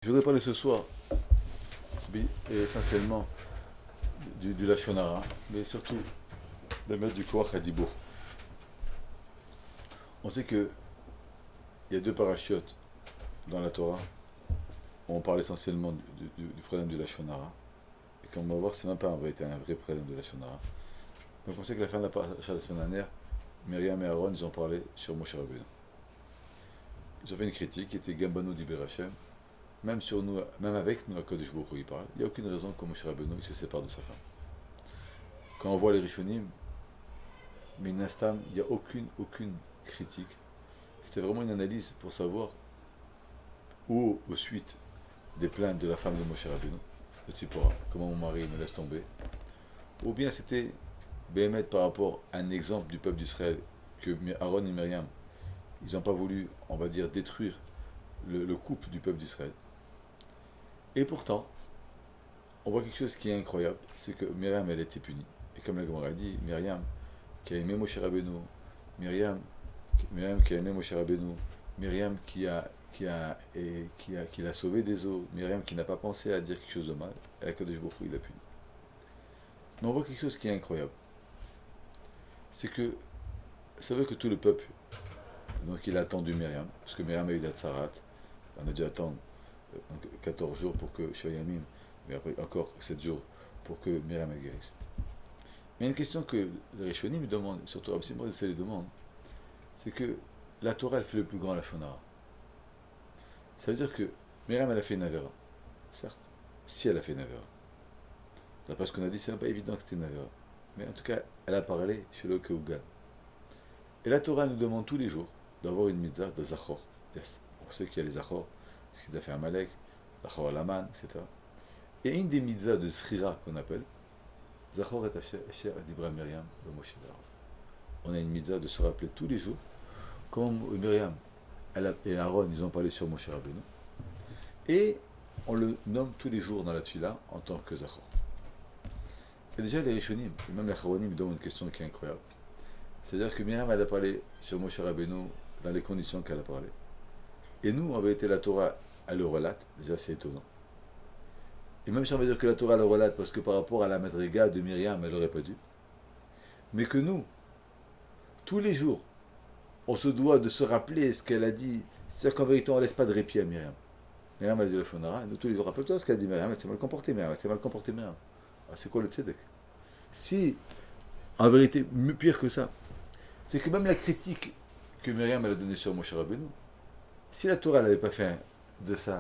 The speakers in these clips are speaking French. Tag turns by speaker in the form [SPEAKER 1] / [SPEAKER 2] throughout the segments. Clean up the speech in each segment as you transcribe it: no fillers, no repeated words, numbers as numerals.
[SPEAKER 1] Je voudrais parler ce soir, essentiellement du Lachon Hara, mais surtout de mettre du Koach Hadibour. On sait qu'il y a deux parachutes dans la Torah où on parle essentiellement du problème du Lachon Hara. Et comme on va voir, c'est même pas en vérité un vrai problème de Lachon Hara. Donc on sait que la fin de la paracha de la semaine dernière, Myriam et Aaron, ils ont parlé sur Moshe Rabbeinu. Ils ont fait une critique qui était Gambano d'Iber Hashem. Même sur nous, même avec nous, à Kodesh Baruch Hu, il parle. Il n'y a aucune raison que Moshe Rabbeinu se sépare de sa femme. Quand on voit les Rishonim, mais Nastam, il n'y a aucune critique. C'était vraiment une analyse pour savoir où, aux suites des plaintes de la femme de Moshe Rabbeinu, de Tzipora, comment mon mari me laisse tomber, ou bien c'était Béhémet par rapport à un exemple du peuple d'Israël que Aaron et Myriam, ils n'ont pas voulu, on va dire, détruire le couple du peuple d'Israël. Et pourtant, on voit quelque chose qui est incroyable, c'est que Myriam, elle a été punie. Et comme la Gemara dit, Myriam, qui a aimé Moshe Rabbeinu, Myriam, qui a aimé Moshe Rabbeinu, Myriam qui l'a sauvé des eaux, Myriam qui n'a pas pensé à dire quelque chose de mal, et Akadosh Baruch Hu, il l'a puni. Mais on voit quelque chose qui est incroyable. C'est que, ça veut que tout le peuple, donc il a attendu Myriam, parce que Myriam a eu la tsarat, on a dû attendre 14 jours pour que Shayamim, mais après encore 7 jours pour que Myriam elle guérisse. Mais il y a une question que les Rishonim me demandent, surtout Rabbi Simon les demande, c'est que la Torah elle fait le plus grand Lachon Hara. Ça veut dire que Myriam elle a fait une Avera. Certes, si elle a fait une Avera. D'après ce qu'on a dit, c'est même pas évident que c'était une Avera. Mais en tout cas, elle a parlé chez le Keugan. Et la Torah nous demande tous les jours d'avoir une mitzvah de Zachor. Yes. On sait qu'il y a les Zachor, ce qu'il a fait Amalek, Zachor Alaman, etc. Et une des mitzvahs de Srira qu'on appelle, Zachor et Asher Adibra Myriam de Moshe Aaron. On a une mitzvah de se rappeler tous les jours comment Myriam et Aaron ils ont parlé sur Moshe Rabbeinu. Et on le nomme tous les jours dans la Tfila en tant que Zachor. Et déjà les Rishonim, et même les Charonim donnent une question qui est incroyable. C'est-à-dire que Myriam elle a parlé sur Moshe Rabbeinu dans les conditions qu'elle a parlé. Et nous, on avait été la Torah, elle le relate, déjà c'est étonnant. Et même si on va dire que la Torah le relate parce que par rapport à la Madriga de Myriam, elle n'aurait pas dû. Mais que nous, tous les jours, on se doit de se rappeler ce qu'elle a dit. C'est-à-dire qu'en vérité, on ne laisse pas de répit à Myriam. Myriam a dit le Shonara, et nous tous les jours, rappelle-toi ce qu'elle a dit Myriam, elle s'est mal comportée Myriam, elle s'est mal comportée Myriam. Ah, c'est quoi le tzedek? Si, en vérité, pire que ça, c'est que même la critique que Myriam elle a donnée sur Moshe Rabbeinu, si la Torah n'avait pas fait de ça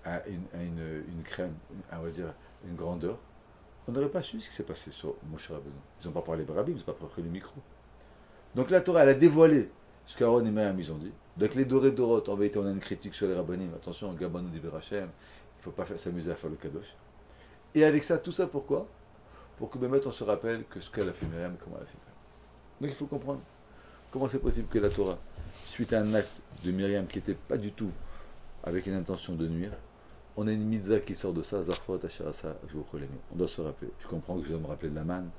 [SPEAKER 1] à une crème, on va dire une grandeur, on n'aurait pas su ce qui s'est passé sur Moshe Rabbeinu. Ils n'ont pas parlé de Rabbi, ils n'ont pas pris le micro. Donc la Torah, elle a dévoilé ce qu'Aaron et Myriam ils ont dit. Donc les Doré Dorot, en vérité, on a une critique sur les Rabbanim. Attention, Gabano d'Iber Hashem, il ne faut pas s'amuser à faire le Kadosh. Et avec ça, tout ça pourquoi? Pour que Bémet, on se rappelle que ce qu'elle a fait Myriam, comment elle a fait Myriam. Donc il faut comprendre comment c'est possible que la Torah, suite à un acte de Myriam qui n'était pas du tout avec une intention de nuire, on a une mitzvah qui sort de ça, Zachot, Asherasa, on doit se rappeler. Je comprends que je dois me rappeler de la manne,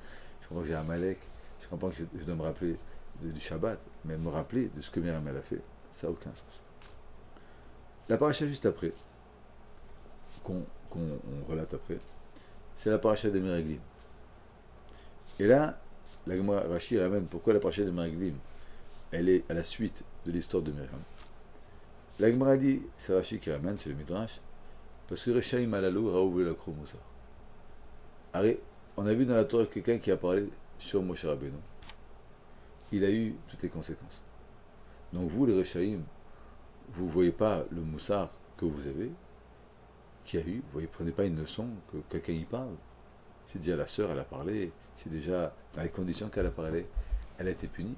[SPEAKER 1] je comprends que j'ai Amalek, je comprends que je dois me rappeler du Shabbat, mais me rappeler de ce que Myriam a fait, ça n'a aucun sens. La paracha juste après, qu'on relate après, c'est la paracha des Meraglim. Et là, la Gemara Rashi ramène pourquoi la paracha des Meraglim, elle est à la suite de l'histoire de Myriam. La Gemara dit, c'est Rashi qui ramène, c'est le Midrash, parce que Rechaim Alalou Raoul la Kromusa. On a vu dans la Torah quelqu'un qui a parlé sur Moshe Rabbeinu. Il a eu toutes les conséquences. Donc vous, les Rechaim, vous ne voyez pas le moussard que vous avez, qui a eu, vous ne prenez pas une leçon que quelqu'un y parle. C'est déjà la sœur, elle a parlé, c'est déjà dans les conditions qu'elle a parlé, elle a été punie.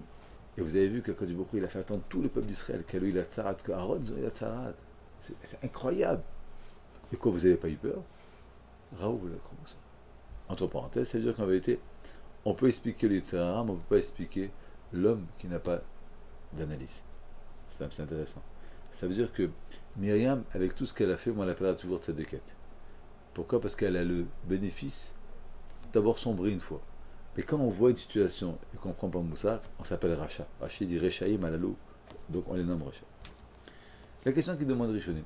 [SPEAKER 1] Et vous avez vu que quand il a fait attendre tout le peuple d'Israël, qu'elle a eu la tsarat, que Aaron a eu la tsarat. C'est incroyable. Et quoi, vous n'avez pas eu peur? Raoul, vous l'avez comme ça. Entre parenthèses, ça veut dire qu'en vérité, on peut expliquer les tsarat, mais on ne peut pas expliquer l'homme qui n'a pas d'analyse. C'est intéressant. Ça veut dire que Myriam, avec tout ce qu'elle a fait, on l'appellera toujours tzedeket. Pourquoi? Parce qu'elle a le bénéfice d'abord sombrer une fois. Mais quand on voit une situation et qu'on ne prend pas Moussar, on s'appelle Racha. Rachi dit Rechaim Alalou, donc on les nomme Racha. La question qui demande Rishonim,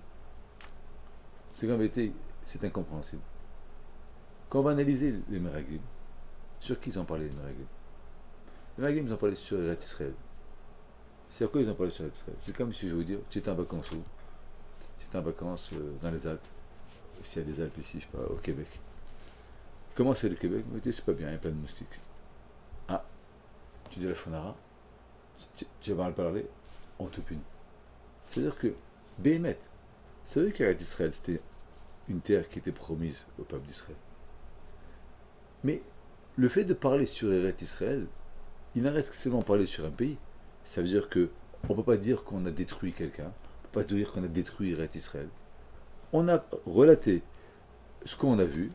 [SPEAKER 1] c'est qu'en vérité, c'est incompréhensible. Quand on va analyser les Meraglim, sur qui ils ont parlé les Meraglim? Les Meraglim, ils ont parlé sur Eretz Israël. C'est à quoi ils ont parlé sur Eretz Israël? C'est comme si je vous dis, tu étais en vacances où? J'étais en vacances dans les Alpes. S'il y a des Alpes ici, je sais pas, au Québec. Comment c'est le Québec? Mais c'est pas bien, il y a plein de moustiques. Ah, tu dis la Shonara, tu vas mal parler, on te punit. C'est-à-dire que, Béhémet, c'est vrai qu'Eretz Israël, c'était une terre qui était promise au peuple d'Israël. Mais le fait de parler sur Eretz Israël, il n'en reste que seulement parler sur un pays. Ça veut dire que on ne peut pas dire qu'on a détruit quelqu'un, on ne peut pas dire qu'on a détruit Eretz Israël. On a relaté ce qu'on a vu,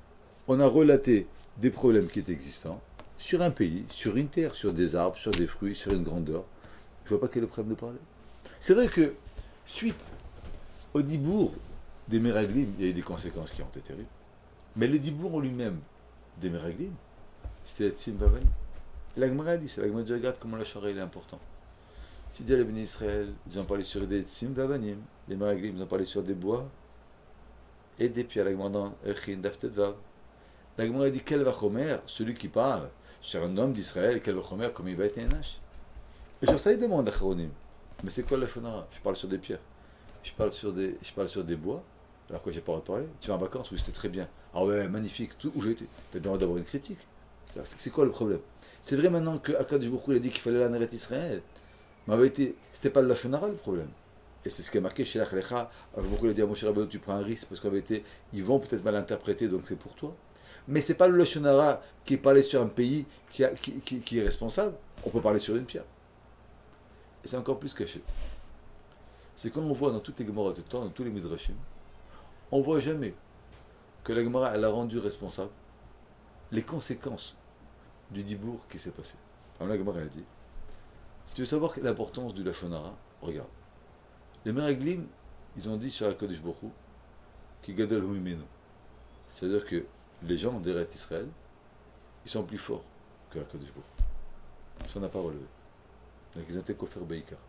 [SPEAKER 1] on a relaté des problèmes qui étaient existants sur un pays, sur une terre, sur des arbres, sur des fruits, sur une grandeur. Je ne vois pas quel est le problème de parler. C'est vrai que, suite au dibour des Meraglim, il y a eu des conséquences qui ont été terribles. Mais le dibour en lui-même des Meraglim, c'était Etzim Vavanim. La Gemara dit, c'est la Gemara dit, regarde comment la Shara il est important. Si dit les bénis Israël, ils ont parlé sur des Etzim Vavanim, les Meraglim, ils ont parlé sur des bois et des pierres. La Gemara dans Echin Daftet Vav. La Gemara dit, quel vachomer, celui qui parle sur un homme d'Israël, quel vachomer, comme il va être Nash. Et sur ça, il demande à Charonim, mais c'est quoi la Shonara? Je parle sur des pierres. Je parle sur des bois. Alors que j'ai pas le droit de parler. Tu vas en vacances? Oui, c'était très bien. Ah ouais, magnifique. Tout où j'ai été. Tu as bien le droit d'avoir une critique. C'est quoi le problème? C'est vrai maintenant que Akadosh Baruch Hu, il a dit qu'il fallait la Eretz Israël. Mais en vérité, c'était pas le Lachonara le problème. Et c'est ce qui est marqué chez l'Achlecha. Akadosh Baruch Hu, il a dit à Moshe Rabbeinu, tu prends un risque parce qu'en vérité, ils vont peut-être mal interpréter, donc c'est pour toi. Mais c'est pas le Lachonara qui est parlé sur un pays qui est responsable. On peut parler sur une pierre. Et c'est encore plus caché. C'est comme on voit dans toutes les Gemara de temps, dans tous les Midrashim, on ne voit jamais que la Gemara elle a rendu responsable les conséquences du dibour qui s'est passé. Alors la Gemara elle dit, si tu veux savoir l'importance du Lachonara, regarde. Les Meraglim, ils ont dit sur HaKadosh Baruch Hu, qui gadol hu mimenu. C'est-à-dire que les gens d'Eretz Israël, ils sont plus forts que HaKadosh Baruch Hu. Ça n'a pas relevé. Donc ils ont été kofer beikar.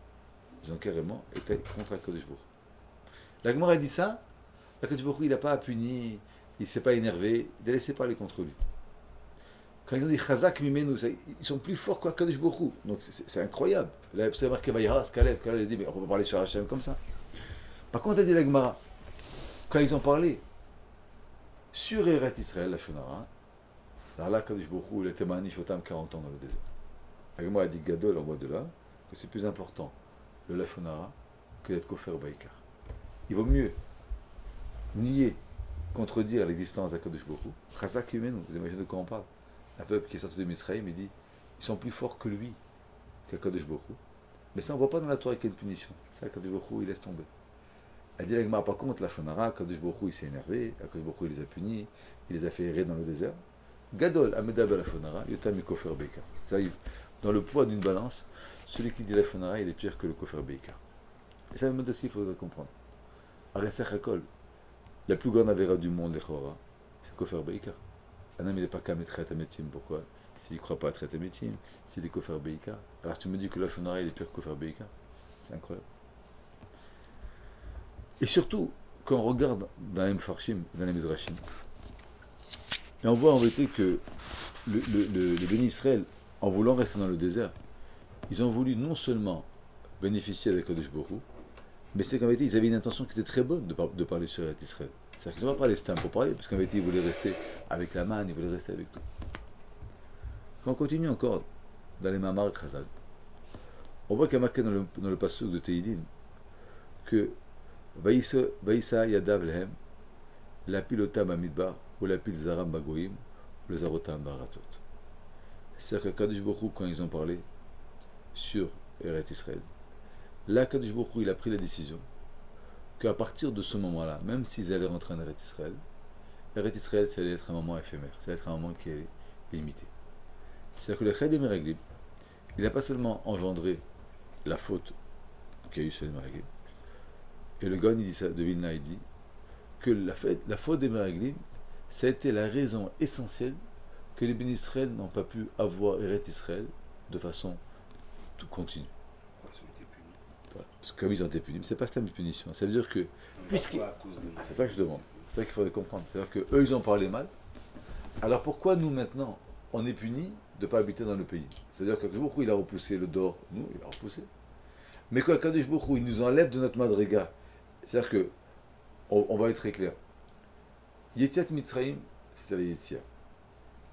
[SPEAKER 1] Ils ont carrément été contre HaKadosh Baruch Hu. La Gemara dit ça, HaKadosh Baruch Hu, il n'a pas puni, il ne s'est pas énervé, il a laissé parler contre lui. Quand ils ont dit Chazak Mimenu, ils sont plus forts qu'HaKadosh Baruch Hu. Donc c'est incroyable. Là, c'est marqué Vaïras, Kalev, il a dit, mais on ne peut pas parler sur Hachem comme ça. Par contre, il a dit la Gemara, quand ils ont parlé sur Eretz Israël, la Shonara, alors là, HaKadosh Baruch Hu, il était manish otam 40 ans dans le désert. La Gemara a dit Gadol, on voit de là, que c'est plus important le Lachonara que d'être Kofer Baïkar. Il vaut mieux nier, contredire l'existence d'Akadosh Baruch Hu. Chazak Yimenu, vous imaginez de quoi on parle? Un peuple qui est sorti de Misraïm, il dit ils sont plus forts que lui, qu'Akadosh Baruch Hu. Mais ça, on ne voit pas dans la Torah qu'il y a une punition. Ça, Akadosh Baruch Hu, il laisse tomber. Elle dit la par contre, la Shonara, Akadosh Baruch Hu, il s'est énervé, Akadosh Baruch Hu, il les a punis, il les a fait errer dans le désert. Gadol, Amedab la Shonara, Yotam Kofer Beikar. Ça arrive. Dans le poids d'une balance, celui qui dit la Shonara, il est pire que le Kofer Beikar. Et ça, même aussi, il faudrait comprendre. Aresach Hakol, la plus grande avéra du monde, l'Echora, c'est Kofer Beikar. Un homme, il n'est pas qu'à mettre à Métim. Pourquoi? S'il ne croit pas à traiter Métim, s'il est Kofer Beikar. Alors tu me dis que la Shonara, il est pire que Kofer Beikar. C'est incroyable. Et surtout, quand on regarde dans les Mfarshim, dans les Mizrachim, et on voit en vérité que le béni Israël, en voulant rester dans le désert, ils ont voulu non seulement bénéficier avec Kodesh Baruch Hu, mais c'est qu'en vérité, ils avaient une intention qui était très bonne de parler sur Israël. C'est-à-dire qu'ils n'ont pas parlé c'était pour parler, parce qu'en vérité, ils voulaient rester avec la manne, ils voulaient rester avec tout. Quand on continue encore dans les Mamar Chazal, on voit qu'il y a marqué dans le passage de Tehillim que Vaïsa Yadav Lehem, la pilotam Amidbar, ou la pil Zaram Bagoïm, ou le Zarotam Baratzot. C'est-à-dire que Kadosh Baruch Hu, quand ils ont parlé sur Eretz Israël, là, Kadosh Baruch Hu, il a pris la décision qu'à partir de ce moment-là, même s'ils allaient rentrer en Eretz Israël, ça allait être un moment éphémère, ça allait être un moment qui est limité. C'est-à-dire que le Ched Meraglim, il n'a pas seulement engendré la faute qu'il y a eu sur les Meraglim, et le Gaon, il dit ça, de Vilna, il dit que la faute des Meraglim, ça a été la raison essentielle que les bénis Israël n'ont pas pu avoir Eretz Israël de façon tout continue. Parce que comme ils ont été punis, mais c'est pas ça une punition. Ça veut dire que. C'est ça que je demande. C'est ça qu'il faudrait comprendre. C'est-à-dire qu'eux, ils ont parlé mal. Alors pourquoi nous, maintenant, on est punis de ne pas habiter dans le pays? C'est-à-dire que Baruch Hu, il a repoussé le dehors, nous, il a repoussé. Mais quoi, Kadosh Baruch Hu, il nous enlève de notre madriga. C'est-à-dire que, on va être très clair. Yetziat Mitzrayim, c'était la Yetzia.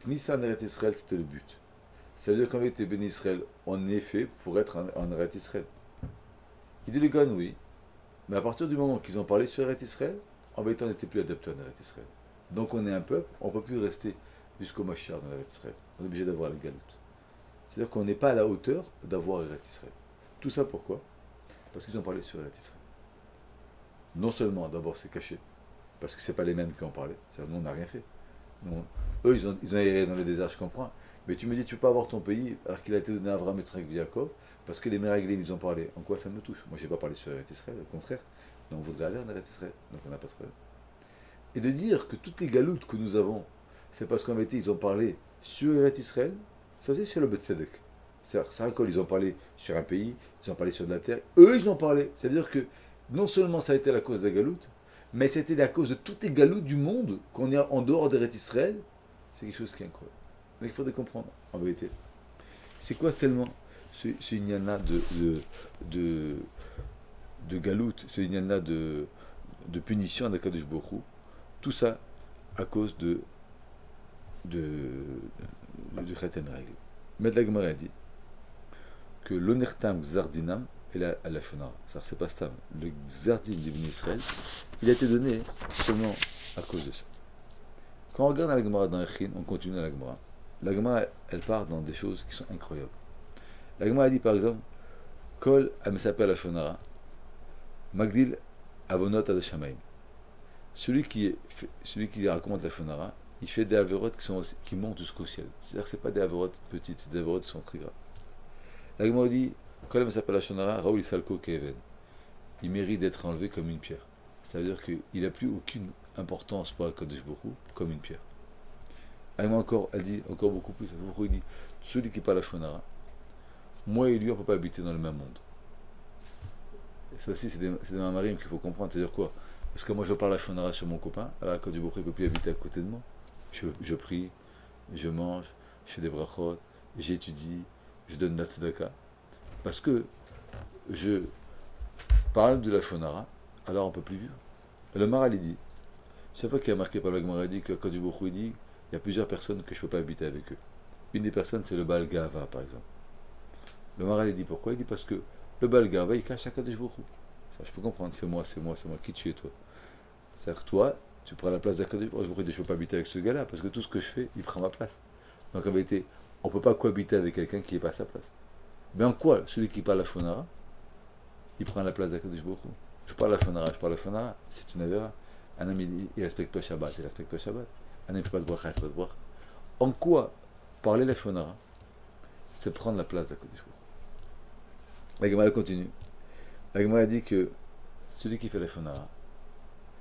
[SPEAKER 1] Knissa en Eretz Israël, c'était le but. C'est-à-dire qu'en vérité, béni Israël, on est fait pour être en Eretz Israël. Il dit le gars, oui. Mais à partir du moment qu'ils ont parlé sur Eretz Israël, en vérité, on n'était plus adapté en Eretz Israël. Donc on est un peuple, on ne peut plus rester jusqu'au Machar dans Eretz Israël. On est obligé d'avoir la galoute. C'est-à-dire qu'on n'est pas à la hauteur d'avoir Eretz Israël. Tout ça pourquoi? Parce qu'ils ont parlé sur Eretz Israël. Non seulement, d'abord, c'est caché, parce que ce n'est pas les mêmes qui ont parlé. C'est-à-dire, nous, on n'a rien fait. Nous, eux, ils ont erré dans le désert, je comprends. Mais tu me dis, tu ne peux pas avoir ton pays alors qu'il a été donné à Abraham, Yitzhak et Jacob, parce que les Meraglim, ils ont parlé. En quoi ça me touche? Moi, je n'ai pas parlé sur Eretz Israël, au contraire. Mais on voudrait aller en Eretz Israël, donc on n'a pas de problème. Et de dire que toutes les galoutes que nous avons, c'est parce qu'en vérité, ils ont parlé sur Eretz Israël, ça c'est le Betzedek. C'est-à-dire qu'ils ont parlé sur un pays, ils ont parlé sur de la terre, eux ils ont parlé. C'est-à-dire que non seulement ça a été la cause de la galoute, mais c'était la cause de toutes les galoutes du monde qu'on est en dehors d'Eretz Israël. C'est quelque chose qui est incroyable. Donc il faudrait comprendre, en vérité. C'est quoi tellement ce ignana de galoute, ce ignana de punition d'Akadosh Baruch Hu, tout ça à cause du Chet HaMeraglim. Mais la Gemara dit que l'onertam zardinam est la shonara. C'est pas stam. Le zardin du Bnei Israël, il a été donné seulement à cause de ça. Quand on regarde la Gemara dans Echin, on continue dans la Gemara. La Gemara, elle part dans des choses qui sont incroyables. La Gemara dit par exemple, Kol amesapeh la shonara, magdil avonot ad shamayim. Celui qui raconte la shonara, il fait des avérotes qui montent jusqu'au ciel. C'est-à-dire que ce n'est pas des avérotes petites, c'est des avérotes qui sont très graves. La Gemara dit, quand il s'appelle la shonara, Raoul Salko Keven, il mérite d'être enlevé comme une pierre. C'est-à-dire qu'il n'a plus aucune importance pour la Kadosh Baruch Hu comme une pierre. Elle dit encore beaucoup plus. Il dit, celui qui parle la shonara, moi et lui, on ne peut pas habiter dans le même monde. Et ça aussi, c'est des mamarim qu'il faut comprendre. C'est-à-dire quoi? Parce que moi, je parle la shonara sur mon copain, alors que Kadosh Baruch Hu ne peut plus habiter à côté de moi. Je prie, je mange, je fais des brachot, j'étudie, je donne la tzedaka. Parce que je parle de la shonara, alors on ne peut plus vivre. Et le Maral, il dit, c'est pas qu'il y a marqué par le Gemara, il dit que quand du Baruch Hu dit, il y a plusieurs personnes que je ne peux pas habiter avec eux. Une des personnes, c'est le Baal Gava, par exemple. Le Maral, il dit pourquoi? Il dit parce que le Baal Gava, il cache la Kadosh Baruch Hu. Ça, je peux comprendre, c'est moi. Qui tu es, toi? C'est-à-dire que toi, tu prends la place d'Akadosh Baruch Hu. Je ne peux pas habiter avec ce gars-là, parce que tout ce que je fais, il prend ma place. Donc en vérité, on ne peut pas cohabiter avec quelqu'un qui n'est pas à sa place. Mais en quoi celui qui parle la shonara, il prend la place d'Akadosh Baruch Hu? Je parle la shonara, c'est une avéra. Un homme, il respecte le Shabbat, il respecte le Shabbat. Un homme, il ne fait pas de bracha, il ne fait pas de bracha. En quoi parler la shonara, c'est prendre la place d'Akadosh Baruch Hu? La Gemara continue. La Gemara dit que celui qui fait la shonara,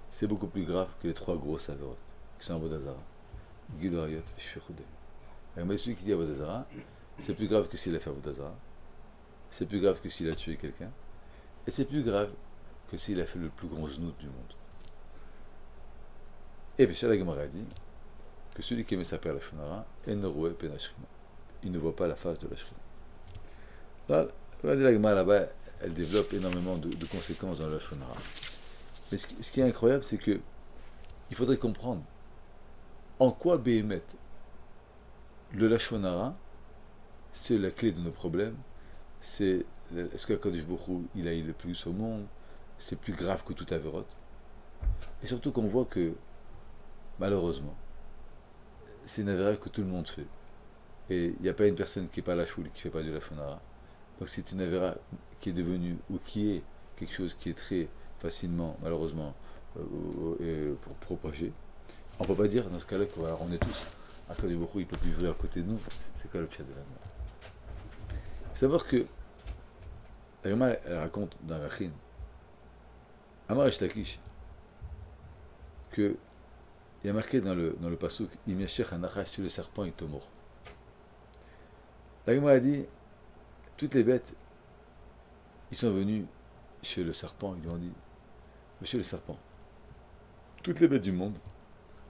[SPEAKER 1] c'est beaucoup plus grave que les trois grosses avérotes, qui sont Avodazara, Giloriot, Shfechudem. La Gemara dit celui qui dit Avodazara, c'est plus grave que s'il a fait Avodazara, c'est plus grave que s'il a tué quelqu'un, et c'est plus grave que s'il a fait le plus grand znout du monde. Et puis la Gemara dit que celui qui aimait sa père la shonara, il ne voit pas la face de la shrina. Là, la Gemara là-bas, elle développe énormément de conséquences dans la shonara. Mais ce qui est incroyable, c'est que il faudrait comprendre en quoi Béhémet, le lachon hara, c'est la clé de nos problèmes. C'est est-ce que Kadosh Baruch Hu, il a eu le plus au monde? C'est plus grave que toute avérote. Et surtout qu'on voit que malheureusement, c'est une avéra que tout le monde fait. Et il n'y a pas une personne qui n'est pas la choule qui ne fait pas du lachon hara. Donc c'est une avéra qui est devenue ou qui est quelque chose qui est très facilement, malheureusement, pour propager. On ne peut pas dire dans ce cas-là qu'on est tous. À Kadosh Baruch Hu, il ne peut plus vivre à côté de nous. C'est quoi le pire de la mort? Il faut savoir que la Gemara, elle raconte dans la Chin, Amar Esh Lakish, qu'il y a marqué dans le pasuk, Im yashech hanachash, sur le serpent, il te mord. La Gemara a dit, toutes les bêtes, ils sont venus chez le serpent, ils lui ont dit, Monsieur le serpent, toutes les bêtes du monde,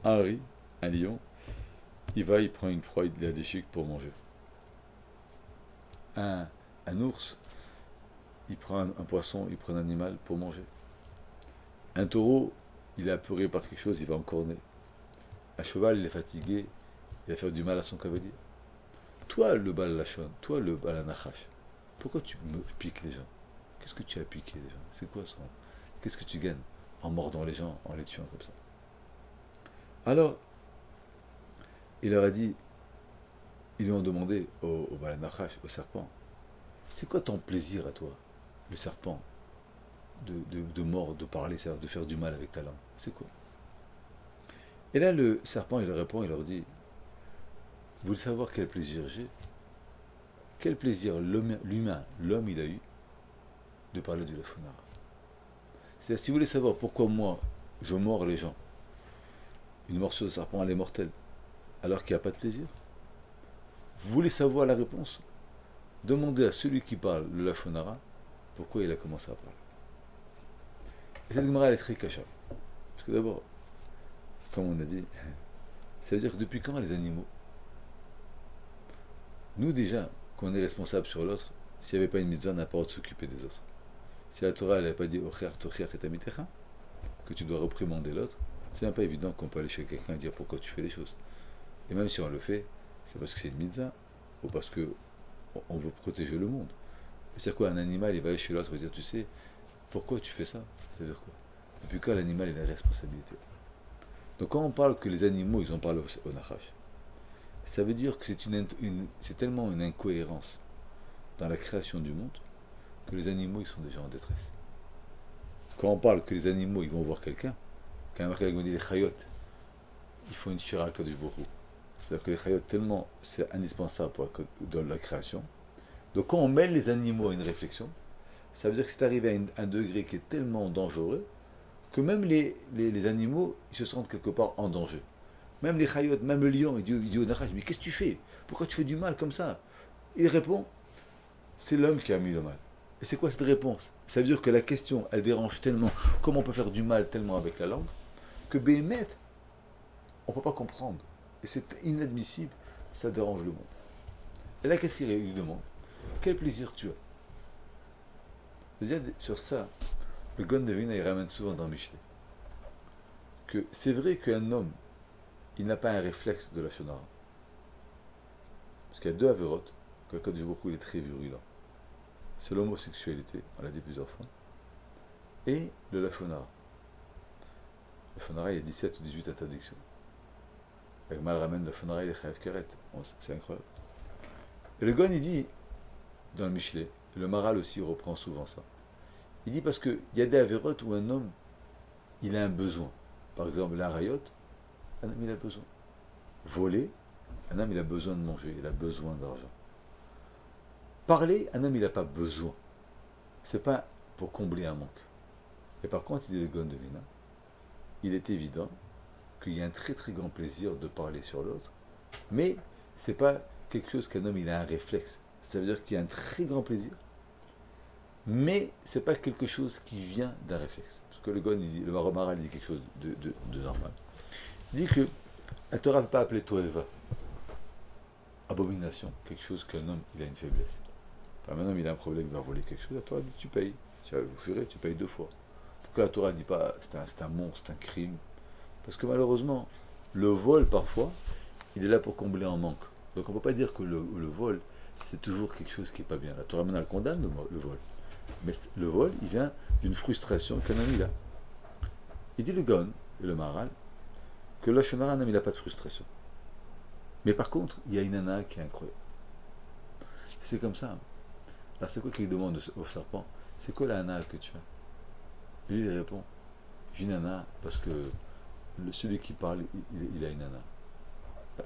[SPEAKER 1] un riz, un lion, il prend une proie, il la déchiquette pour manger. Un, un ours, il prend un poisson, il prend un animal pour manger. Un taureau, il est apeuré par quelque chose, il va en corner. Un cheval, il est fatigué, il va faire du mal à son cavalier. Toi, le bal lachon, toi, le bal nachash, pourquoi tu me piques les gens? Qu'est-ce que tu as piqué les gens? C'est quoi ça? Qu'est-ce que tu gagnes en mordant les gens, en les tuant comme ça? Alors, il leur a dit, ils lui ont demandé au bal nachash, au serpent, c'est quoi ton plaisir à toi, le serpent, de mordre, de parler, de faire du mal avec ta langue? C'est quoi? Et là, le serpent, il répond, il leur dit, vous voulez savoir quel plaisir j'ai? Quel plaisir l'homme, il a eu de parler du lachon hara. C'est-à-dire, si vous voulez savoir pourquoi moi, je mords les gens, une morsure de serpent, elle est mortelle, alors qu'il n'y a pas de plaisir. Vous voulez savoir la réponse? Demandez à celui qui parle le lachon hara pourquoi il a commencé à parler. Et cette gemara, elle est très cacha. Parce que d'abord, comme on a dit, ça veut dire que depuis quand les animaux, nous déjà, qu'on est responsable sur l'autre, s'il n'y avait pas une mitzvah, on n'a pas le droit de s'occuper des autres. Si la Torah n'avait pas dit Ocher, Tocher et Tamitecha, que tu dois reprimander l'autre, c'est même pas évident qu'on peut aller chez quelqu'un et dire pourquoi tu fais les choses. Et même si on le fait, c'est parce que c'est une mitzvah, ou parce qu'on veut protéger le monde. C'est-à-dire quoi, un animal, il va aller chez l'autre et dire, tu sais, pourquoi tu fais ça? Ça veut dire quoi? Depuis quand l'animal il a la responsabilité? Donc quand on parle que les animaux, ils en parlent au Nachash, ça veut dire que c'est tellement une incohérence dans la création du monde que les animaux, ils sont déjà en détresse. Quand on parle que les animaux, ils vont voir quelqu'un, quand on dit les chayot, ils font une shira à Kadosh Baruch Hu. C'est-à-dire que les chayot, tellement c'est indispensable dans la création. Donc quand on mêle les animaux à une réflexion, ça veut dire que c'est arrivé à un degré qui est tellement dangereux que même les animaux, ils se sentent quelque part en danger. Même les chayot, même le lion, il dit au Nachash, mais qu'est-ce que tu fais? Pourquoi tu fais du mal comme ça? Il répond, c'est l'homme qui a mis le mal. Et c'est quoi cette réponse? Ça veut dire que la question, elle dérange tellement, comment on peut faire du mal tellement avec la langue, que Béhémet, on ne peut pas comprendre. Et c'est inadmissible, ça dérange le monde. Et là, qu'est-ce qu'il lui demande? Quel plaisir tu as? Déjà, sur ça, le Gon de Vina, il ramène souvent dans Michelet, que c'est vrai qu'un homme, il n'a pas un réflexe de la shonara. Parce qu'il y a deux avérotes, que le Kadosh Baruch Hu, il est très virulent. C'est l'homosexualité, on l'a dit plusieurs fois, et le lachon hara. Le lachon hara, il y a 17 ou 18 interdictions. Avec mal ramène le lachon hara, il est chayav karet. C'est incroyable. Et le Gon, il dit, dans le Michelet, le Maral aussi reprend souvent ça. Il dit parce qu'il y a des avérotes où un homme, il a un besoin. Par exemple, la rayot, un homme, il a besoin. Voler, un homme, il a besoin de manger, il a besoin d'argent. Parler, un homme, il n'a pas besoin. C'est pas pour combler un manque. Et par contre, il dit le Gon de Vina, il est évident qu'il y a un très très grand plaisir de parler sur l'autre, mais c'est pas quelque chose qu'un homme, il a un réflexe. Ça veut dire qu'il y a un très grand plaisir, mais c'est pas quelque chose qui vient d'un réflexe. Parce que le Gon, il dit, le Maral, il dit quelque chose de normal. Il dit que la Torah ne peut pas appeler Toeva abomination, quelque chose qu'un homme, il a une faiblesse. Enfin, un homme, il a un problème, il va voler quelque chose, la Torah dit tu payes. Tu vas vous jurer, tu payes 2 fois. Pourquoi la Torah ne dit pas c'est un monstre, c'est un crime? Parce que malheureusement, le vol, parfois, il est là pour combler un manque. Donc on ne peut pas dire que le vol, c'est toujours quelque chose qui n'est pas bien. La Torah maintenant, elle condamne le vol. Mais le vol, il vient d'une frustration qu'un homme il a. Il dit le Gon et le Maharal que le Shonara, un homme, il n'a pas de frustration. Mais par contre, il y a une nana qui est incroyable. C'est comme ça. Alors c'est quoi qu'il demande au serpent? C'est quoi la nana que tu as? Et lui il répond, j'ai une nana parce que celui qui parle, il a une nana.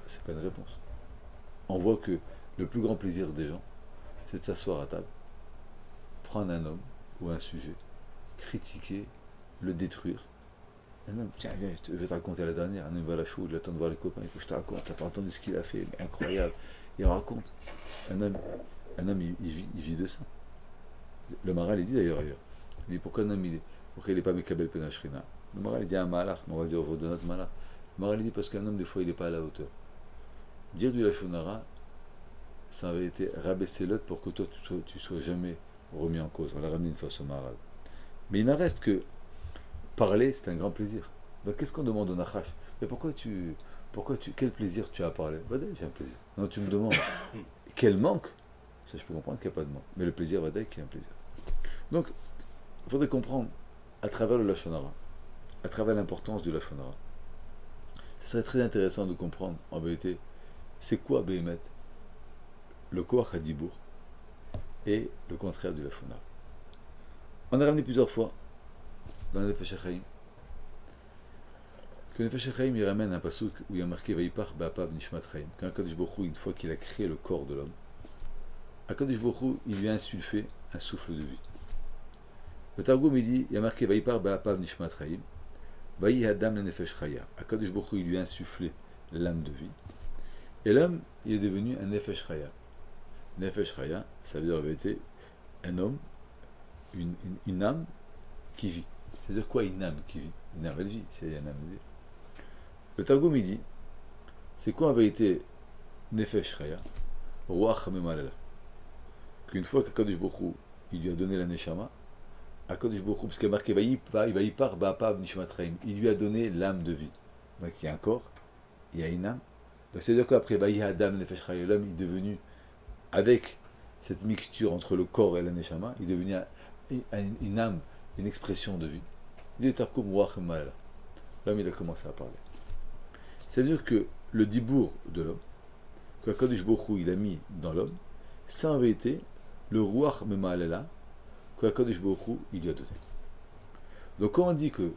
[SPEAKER 1] C'est pas une réponse. On voit que le plus grand plaisir des gens, c'est de s'asseoir à table, prendre un homme ou un sujet, critiquer, le détruire. Un homme, tiens, viens, je vais te raconter la dernière. Un homme va à la chou, il attend de voir les copains, il faut que je te raconte, t'as pas entendu ce qu'il a fait, mais incroyable. Il raconte. Un homme, il vit de ça. Le Maral, il dit d'ailleurs ailleurs. Il dit pourquoi un homme, pourquoi il n'est pas Mekabel Penashrina? Le moral il dit un malach, on va dire aujourd'hui notre malach. Le moral il dit parce qu'un homme des fois il n'est pas à la hauteur. Dire du lachonara, ça avait été rabaisser l'autre pour que toi tu sois jamais remis en cause. On l'a ramené une fois au moral. Mais il n'en reste que parler, c'est un grand plaisir. Donc qu'est-ce qu'on demande au Nachash? Mais quel plaisir tu as à parler? Vadaï, j'ai un plaisir. Non, tu me demandes quel manque? Ça, je peux comprendre qu'il n'y a pas de manque. Mais le plaisir, Vadaï, qu'il y a un plaisir. Donc, il faudrait comprendre à travers le Lachonara, à travers l'importance du Lachonara. Ce serait très intéressant de comprendre, en vérité, c'est quoi Behemet, le Koach Hadibour et le contraire du Lachonara. On a ramené plusieurs fois dans le Nefesh HaChaim que le Nefesh HaChaim il ramène un pasuk où il y a marqué Vaipach Ba'apav Nishmat Chaim. Quand Akadosh Baruch Hu, une fois qu'il a créé le corps de l'homme, Akadosh Baruch Hu, il lui a insufflé un souffle de vie. Le Targum il dit, il y a marqué Vaipach Ba'apav Nishmat Chaim, Vayi Adam le Nefesh Chaya. Akadosh Baruch Hu, il lui a insufflé l'âme de vie. Et l'homme, il est devenu un Nefesh Chaya. Nefesh Chaya, ça veut dire en vérité un homme, une âme qui vit. C'est-à-dire quoi une âme qui vit? Une âme elle vit, c'est une âme elle vit. Le Targum il dit, c'est quoi en vérité Nefesh Chaya? Ruach Memalala. Qu'une fois qu'Akadosh Baruch Hu, il lui a donné la Neshama, Akadosh Baruch Hu, parce qu'il a marqué Vaipar Ba'apav Nishmat Chaim, il lui a donné l'âme de vie. Donc il y a un corps, il y a une âme. Donc c'est-à-dire qu'après Vayi Adam Nefesh Chaya, l'homme est devenu, avec cette mixture entre le corps et la Neshama, il est devenu une âme, une expression de vie. Il est Targum Ruach Memalala. L'homme il a commencé à parler. C'est-à-dire que le dibour de l'homme, que Akadosh Baruch Hu il a mis dans l'homme, c'est en vérité le Ruach Memalala que Akadosh Baruch Hu il lui a donné. Donc quand on dit que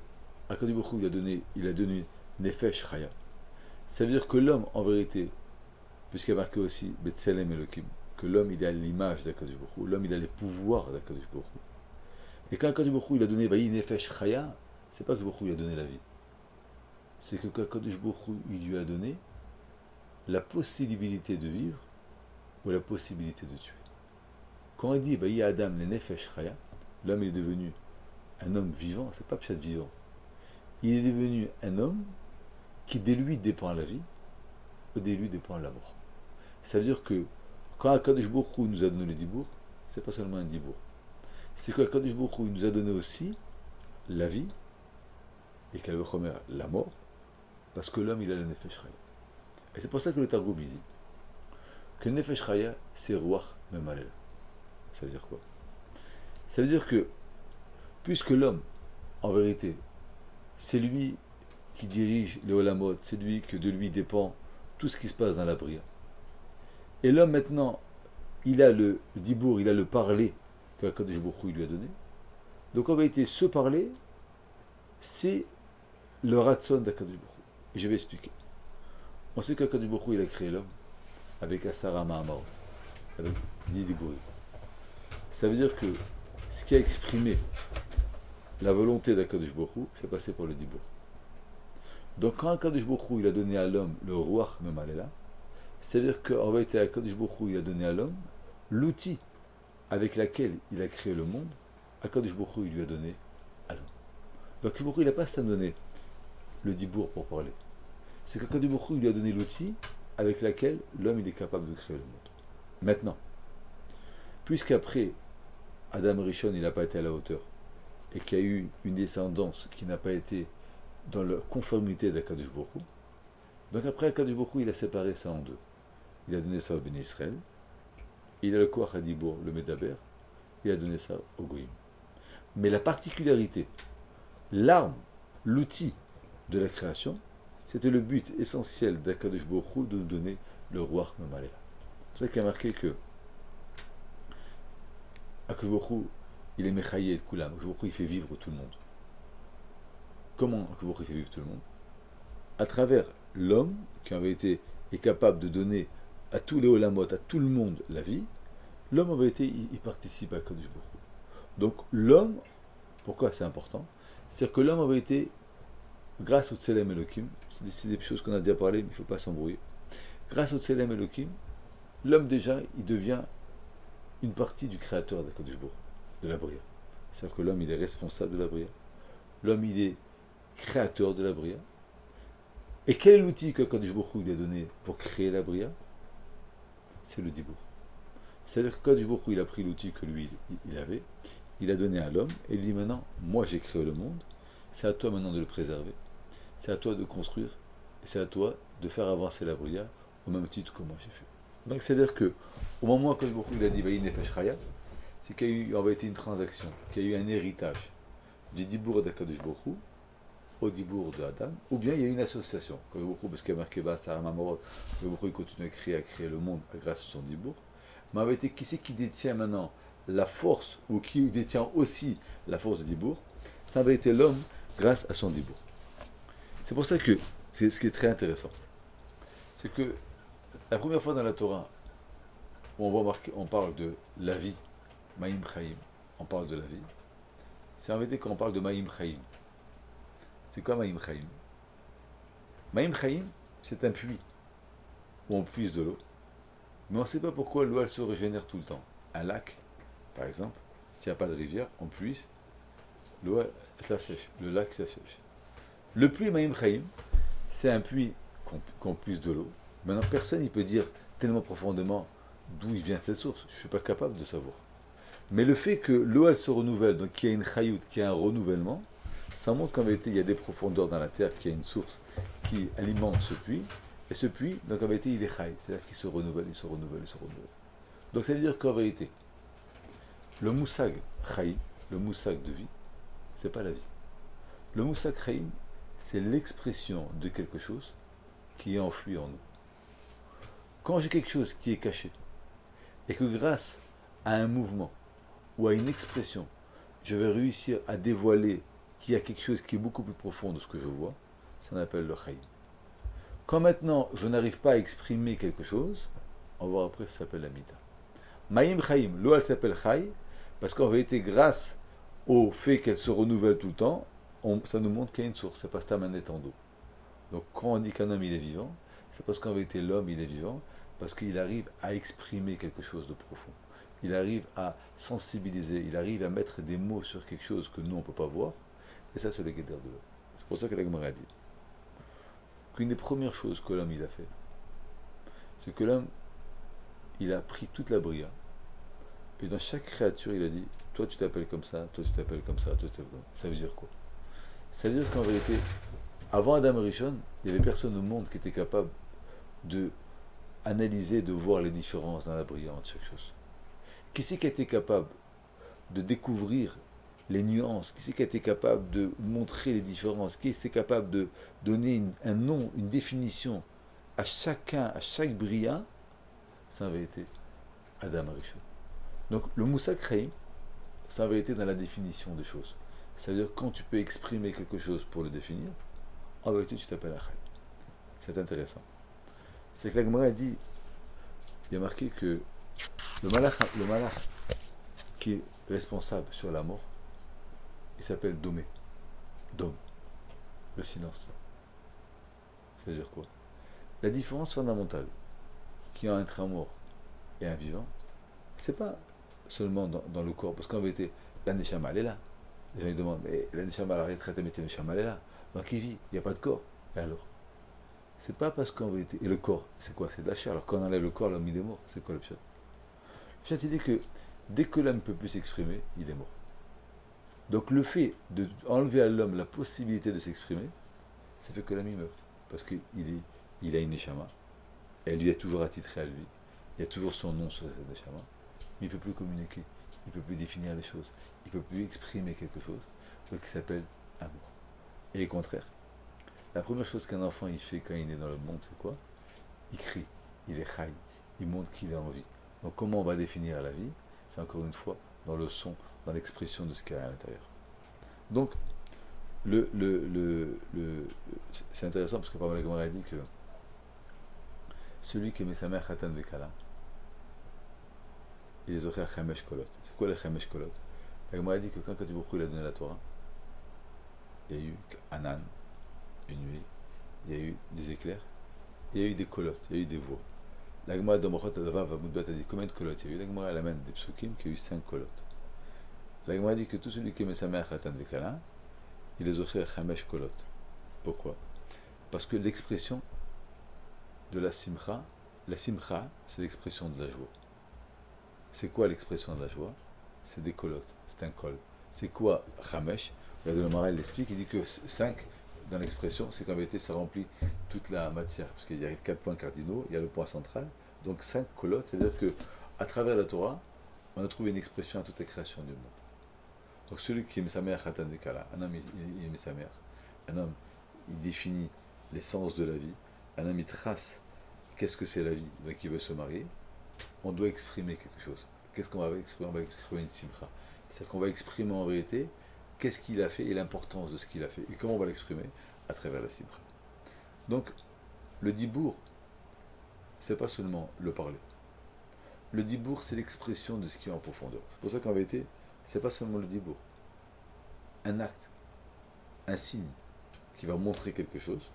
[SPEAKER 1] Akadosh Baruch Hu il a donné Nefesh Chaya, ça veut dire que l'homme en vérité, puisqu'il y a marqué aussi Betselem Elokim, que l'homme il a l'image d'Akadosh Baruch Hu, l'homme il a les pouvoirs d'Akadosh Baruch Hu. Et quand Akadosh Baruch Hu il a donné Vayi Nefesh Chaya, c'est pas que Baruch Hu il a donné la vie. C'est que Akadosh Baruch Hu il lui a donné la possibilité de vivre ou la possibilité de tuer. Quand on dit Vayi Adam le Nefesh Chaya, l'homme est devenu un homme vivant, c'est pas pshat vivant. Il est devenu un homme qui de lui dépend la vie ou de lui dépend la mort. Ça veut dire que quand Akadosh Baruch Hu nous a donné le dibour, c'est pas seulement un dibour. C'est que Akadosh Baruch Hu nous a donné aussi la vie et qu'elle veut la mort, parce que l'homme il a le Nefesh Chaya. Et c'est pour ça que le Targum dit que Nefesh Chaya c'est Ruach Memalala. Ça veut dire quoi? Ça veut dire que puisque l'homme, en vérité, c'est lui qui dirige les Olamot, c'est lui que de lui dépend tout ce qui se passe dans la Bria. Et l'homme maintenant, il a le dibour, il a le parler que Akadosh Baruch Hu lui a donné. Donc en vérité, ce parler, c'est le ratson d'Akadosh Baruch Hu. Et je vais expliquer. On sait qu'Akadosh Baruch Hu il a créé l'homme avec Asara Ma'amarot, avec 10 dibourim. Ça veut dire que ce qui a exprimé la volonté d'Akadosh Baruch Hu, c'est passé par le dibour. Donc quand Akadosh Baruch Hu il a donné à l'homme le Ruach Memalala, ça veut dire qu'en vérité Akadosh Baruch Hu il a donné à l'homme l'outil avec lequel il a créé le monde. Akadosh Baruch Hu il lui a donné à l'homme. Donc Akadosh Baruch Hu il n'a pas à donner le dibour pour parler. C'est qu'Akadosh Baruch Hu il lui a donné l'outil avec lequel l'homme il est capable de créer le monde. Maintenant, puisqu'après Adam Rishon il n'a pas été à la hauteur et qu'il y a eu une descendance qui n'a pas été dans la conformité d'Akadosh Baruch Hu, donc après Akadosh Baruch Hu il a séparé ça en deux. Il a donné ça au Béni Israël, il a le Koach Hadibour, le Medaber, il a donné ça au Goïm. Mais la particularité, l'arme, l'outil de la création, c'était le but essentiel d'Akadosh Baruch Hu de nous donner le Ruach Memalala. C'est ça qui a marqué que Akadosh Baruch Hu, il est Mechaye et Kulam. Akadosh Baruch Hu, il fait vivre tout le monde. Comment Akadosh Baruch Hu fait vivre tout le monde? À travers l'homme, qui en vérité est capable de donner à tous les Olamot, à tout le monde la vie, l'homme en vérité, il participe à Akadosh Baruch Hu. Donc l'homme, pourquoi c'est important? C'est-à-dire que l'homme en vérité, grâce au Tselem Elohim, c'est des choses qu'on a déjà parlé, mais il ne faut pas s'embrouiller. Grâce au Tselem Elohim, l'homme déjà, il devient une partie du créateur d'Akadosh Baruch Hu, de la Bria. C'est-à-dire que l'homme, il est responsable de la Bria. L'homme, il est créateur de la Bria. Et quel est l'outil que Kadosh Baruch Hu lui a donné pour créer la Bria? C'est le Dibour. C'est-à-dire que Kadosh Baruch Hu, il a pris l'outil que lui, il avait, il a donné à l'homme, et il dit maintenant, moi j'ai créé le monde, c'est à toi maintenant de le préserver, c'est à toi de construire, et c'est à toi de faire avancer la Bria au même titre que moi j'ai fait. Donc c'est-à-dire que au moment où Kadosh Baruch Hu, il a dit Vayi Nefesh Chaya, c'est qu'il y a eu en vérité une transaction, qu'il y a eu un héritage du Dibour de Kadosh Baruch Hu au Dibour de Adam, ou bien il y a eu une association. Kadosh Baruch Hu, parce qu'il y a marqué Sarah Mamorot, Kadosh Baruch Hu continue à créer le monde grâce à son Dibour. Mais en vérité, qui c'est qui détient maintenant la force, ou qui détient aussi la force de Dibour? Ça va être l'homme grâce à son Dibour. C'est pour ça que, c'est ce qui est très intéressant, c'est que la première fois dans la Torah, où on parle de la vie, Maïm Chaim, on parle de la vie, c'est en vérité quand on parle de Maïm Chaim. C'est quoi Maïm Chaim? Maïm Chaim, c'est un puits où on puise de l'eau, mais on ne sait pas pourquoi l'eau elle se régénère tout le temps. Un lac, par exemple, s'il n'y a pas de rivière, on puise, l'eau ça sèche, le lac ça sèche. Le puits Maïm Chaim, c'est un puits qu'on puise de l'eau. Maintenant, personne ne peut dire tellement profondément d'où il vient cette source. Je ne suis pas capable de savoir. Mais le fait que l'eau elle se renouvelle, donc qu'il y a une chayout, qu'il y a un renouvellement, ça montre qu'en vérité il y a des profondeurs dans la terre, qu'il y a une source qui alimente ce puits, et ce puits, donc en vérité il est chay, c'est-à-dire qu'il se renouvelle, il se renouvelle, il se renouvelle. Donc ça veut dire qu'en vérité, le moussag chay, le moussag de vie, c'est pas la vie. Le moussag chay, c'est l'expression de quelque chose qui est enfoui en nous. Quand j'ai quelque chose qui est caché, et que grâce à un mouvement, ou à une expression, je vais réussir à dévoiler qu'il y a quelque chose qui est beaucoup plus profond de ce que je vois, ça s'appelle le chayim. Quand maintenant je n'arrive pas à exprimer quelque chose, on va voir après, ça s'appelle la mita. Maïm chayim, l'eau elle s'appelle chay, parce qu'en vérité, grâce au fait qu'elle se renouvelle tout le temps, ça nous montre qu'il y a une source, c'est pas stamanet en d'eau. Donc quand on dit qu'un homme il est vivant, c'est parce qu'en vérité l'homme il est vivant, parce qu'il arrive à exprimer quelque chose de profond. Il arrive à sensibiliser, il arrive à mettre des mots sur quelque chose que nous on ne peut pas voir, et ça c'est le guédère de l'homme. C'est pour ça que la Gemara a dit qu'une des premières choses que l'homme il a fait, c'est que l'homme il a pris toute la bria, et dans chaque créature il a dit, toi tu t'appelles comme ça, toi tu t'appelles comme ça, toi tu t'appelles comme ça. Ça veut dire quoi? Ça veut dire qu'en vérité, avant Adam et Rishon, il n'y avait personne au monde qui était capable de analyser, de voir les différences dans la bria entre chaque chose. Qui c'est qui a été capable de découvrir les nuances? Qui c'est qui a été capable de montrer les différences? Qui était capable de donner un nom, une définition à chacun, à chaque bria? Ça avait été Adam Arishon. Donc le Moussa Kreim, ça avait été dans la définition des choses. Ça veut dire que quand tu peux exprimer quelque chose pour le définir, en vérité tu t'appelles Achai. C'est intéressant. C'est que la Gemara dit, il y a marqué que le malach qui est responsable sur la mort, il s'appelle Domé. Dom. Le silence. Ça veut dire quoi? La différence fondamentale qu'il y a entre un mort et un vivant, c'est pas seulement dans le corps, parce qu'en vérité, la Neshama, elle est là. Les gens ils demandent, mais la Neshama, elle arrête de mettre la Neshama, elle est là. Donc il vit, il n'y a pas de corps. Et alors? C'est pas parce qu'en vérité. Et le corps, c'est quoi? C'est de la chair. Alors quand on enlève le corps, l'homme il est mort. C'est quoi le pshat? Le pshat, il dit que dès que l'homme ne peut plus s'exprimer, il est mort. Donc le fait d'enlever à l'homme la possibilité de s'exprimer, ça fait que l'homme il meurt. Parce qu'il a une neshama, et elle lui est toujours attitrée à lui, il y a toujours son nom sur cette neshama, mais il ne peut plus communiquer, il ne peut plus définir les choses, il ne peut plus exprimer quelque chose, donc il s'appelle amour. Et au contraire, la première chose qu'un enfant il fait quand il est dans le monde, c'est quoi? Il crie, il est chai, il montre qu'il a envie. Donc comment on va définir la vie? C'est encore une fois dans le son, dans l'expression de ce qu'il y a à l'intérieur. Donc, c'est intéressant parce que par exemple, la Gemara a dit que celui qui aimait sa mère Khatan Vekala, il les offrait à Chamesh Kolot. C'est quoi les Chamesh Kolot? La Gemara a dit que quand Kadosh Baruch Hu il a donné la Torah, il y a eu Anan, une nuit, il y a eu des éclairs, il y a eu des kolotes, il y a eu des voix. La Gemara de Mochot Adavav Amudbat a dit combien de kolotes il y a eu? La Gemara elle amène des psukim qui a eu 5 kolotes. La Gemara dit que tout celui qui aimait sa mère Khatan Vekala, il les offrait à Chamesh Kolot. Pourquoi? Parce que l'expression de la simcha, c'est l'expression de la joie. C'est quoi l'expression de la joie? C'est des colottes, c'est un col. C'est quoi Ramesh? Le Maral l'explique, il dit que 5 dans l'expression, c'est qu'en vérité ça remplit toute la matière. Parce qu'il y a 4 points cardinaux, il y a le point central. Donc 5 colottes, c'est-à-dire que à travers la Torah, on a trouvé une expression à toute la création du monde. Donc celui qui aime sa mère, Khatan de Kala, un homme il aime sa mère. Un homme, il définit l'essence de la vie. Un homme, il trace qu'est-ce que c'est la vie, donc il veut se marier. On doit exprimer quelque chose. Qu'est-ce qu'on va exprimer? On va exprimer une simcha. C'est-à-dire qu'on va exprimer en vérité qu'est-ce qu'il a fait et l'importance de ce qu'il a fait. Et comment on va l'exprimer? À travers la simcha. Donc, le dibour, c'est pas seulement le parler. Le dibour, c'est l'expression de ce qui est en profondeur. C'est pour ça qu'en vérité, c'est pas seulement le dibour. Un acte, un signe qui va montrer quelque chose,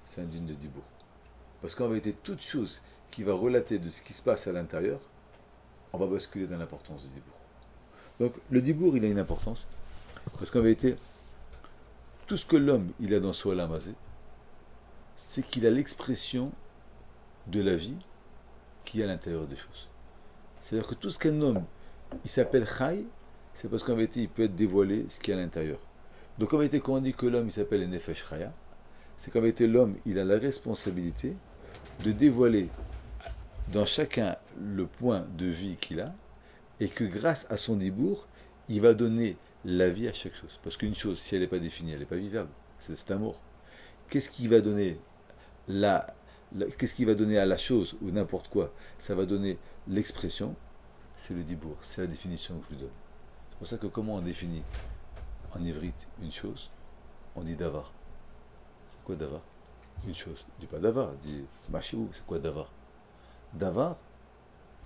[SPEAKER 1] c'est un digne de dibour. Parce qu'en vérité, toute chose qui va relater de ce qui se passe à l'intérieur, on va basculer dans l'importance du dibour. Donc le dibour, il a une importance, parce qu'en vérité, tout ce que l'homme il a dans soi l'amazé, c'est qu'il a l'expression de la vie qui est à l'intérieur des choses. C'est-à-dire que tout ce qu'un homme, il s'appelle Chai, c'est parce qu'en vérité, il peut être dévoilé ce qui est à l'intérieur. Donc en vérité, quand on dit que l'homme, il s'appelle Nefesh Chaya, c'est qu'en vérité, l'homme, il a la responsabilité de dévoiler dans chacun le point de vie qu'il a, et que grâce à son dibour, il va donner la vie à chaque chose. Parce qu'une chose, si elle n'est pas définie, elle n'est pas vivable. C'est un mot. Qu'est-ce qui va donner qu'est-ce qui va donner à la chose ou n'importe quoi? Ça va donner l'expression, c'est le dibour, c'est la définition que je lui donne. C'est pour ça que comment on définit en ivrite une chose, on dit davar. C'est quoi davar? Une chose. On dit pas davar, on dit machéou, c'est quoi davar? Davar,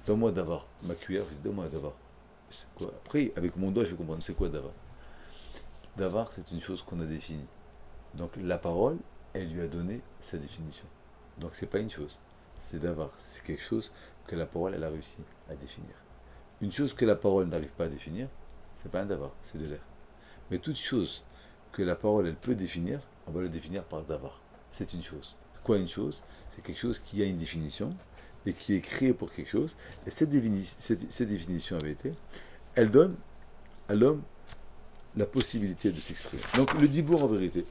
[SPEAKER 1] donne-moi davar. Ma cuillère, donne-moi davar. C'est quoi? Après, avec mon doigt, je vais comprendre c'est quoi davar. Davar, c'est une chose qu'on a définie. Donc la parole, elle lui a donné sa définition. Donc c'est pas une chose, c'est davar. C'est quelque chose que la parole, elle a réussi à définir. Une chose que la parole n'arrive pas à définir, c'est pas un davar, c'est de l'air. Mais toute chose que la parole, elle peut définir, on va le définir par davar. C'est une chose. Quoi une chose? C'est quelque chose qui a une définition et qui est créé pour quelque chose. Et cette définition en vérité, elle donne à l'homme la possibilité de s'exprimer. Donc le dibour en vérité,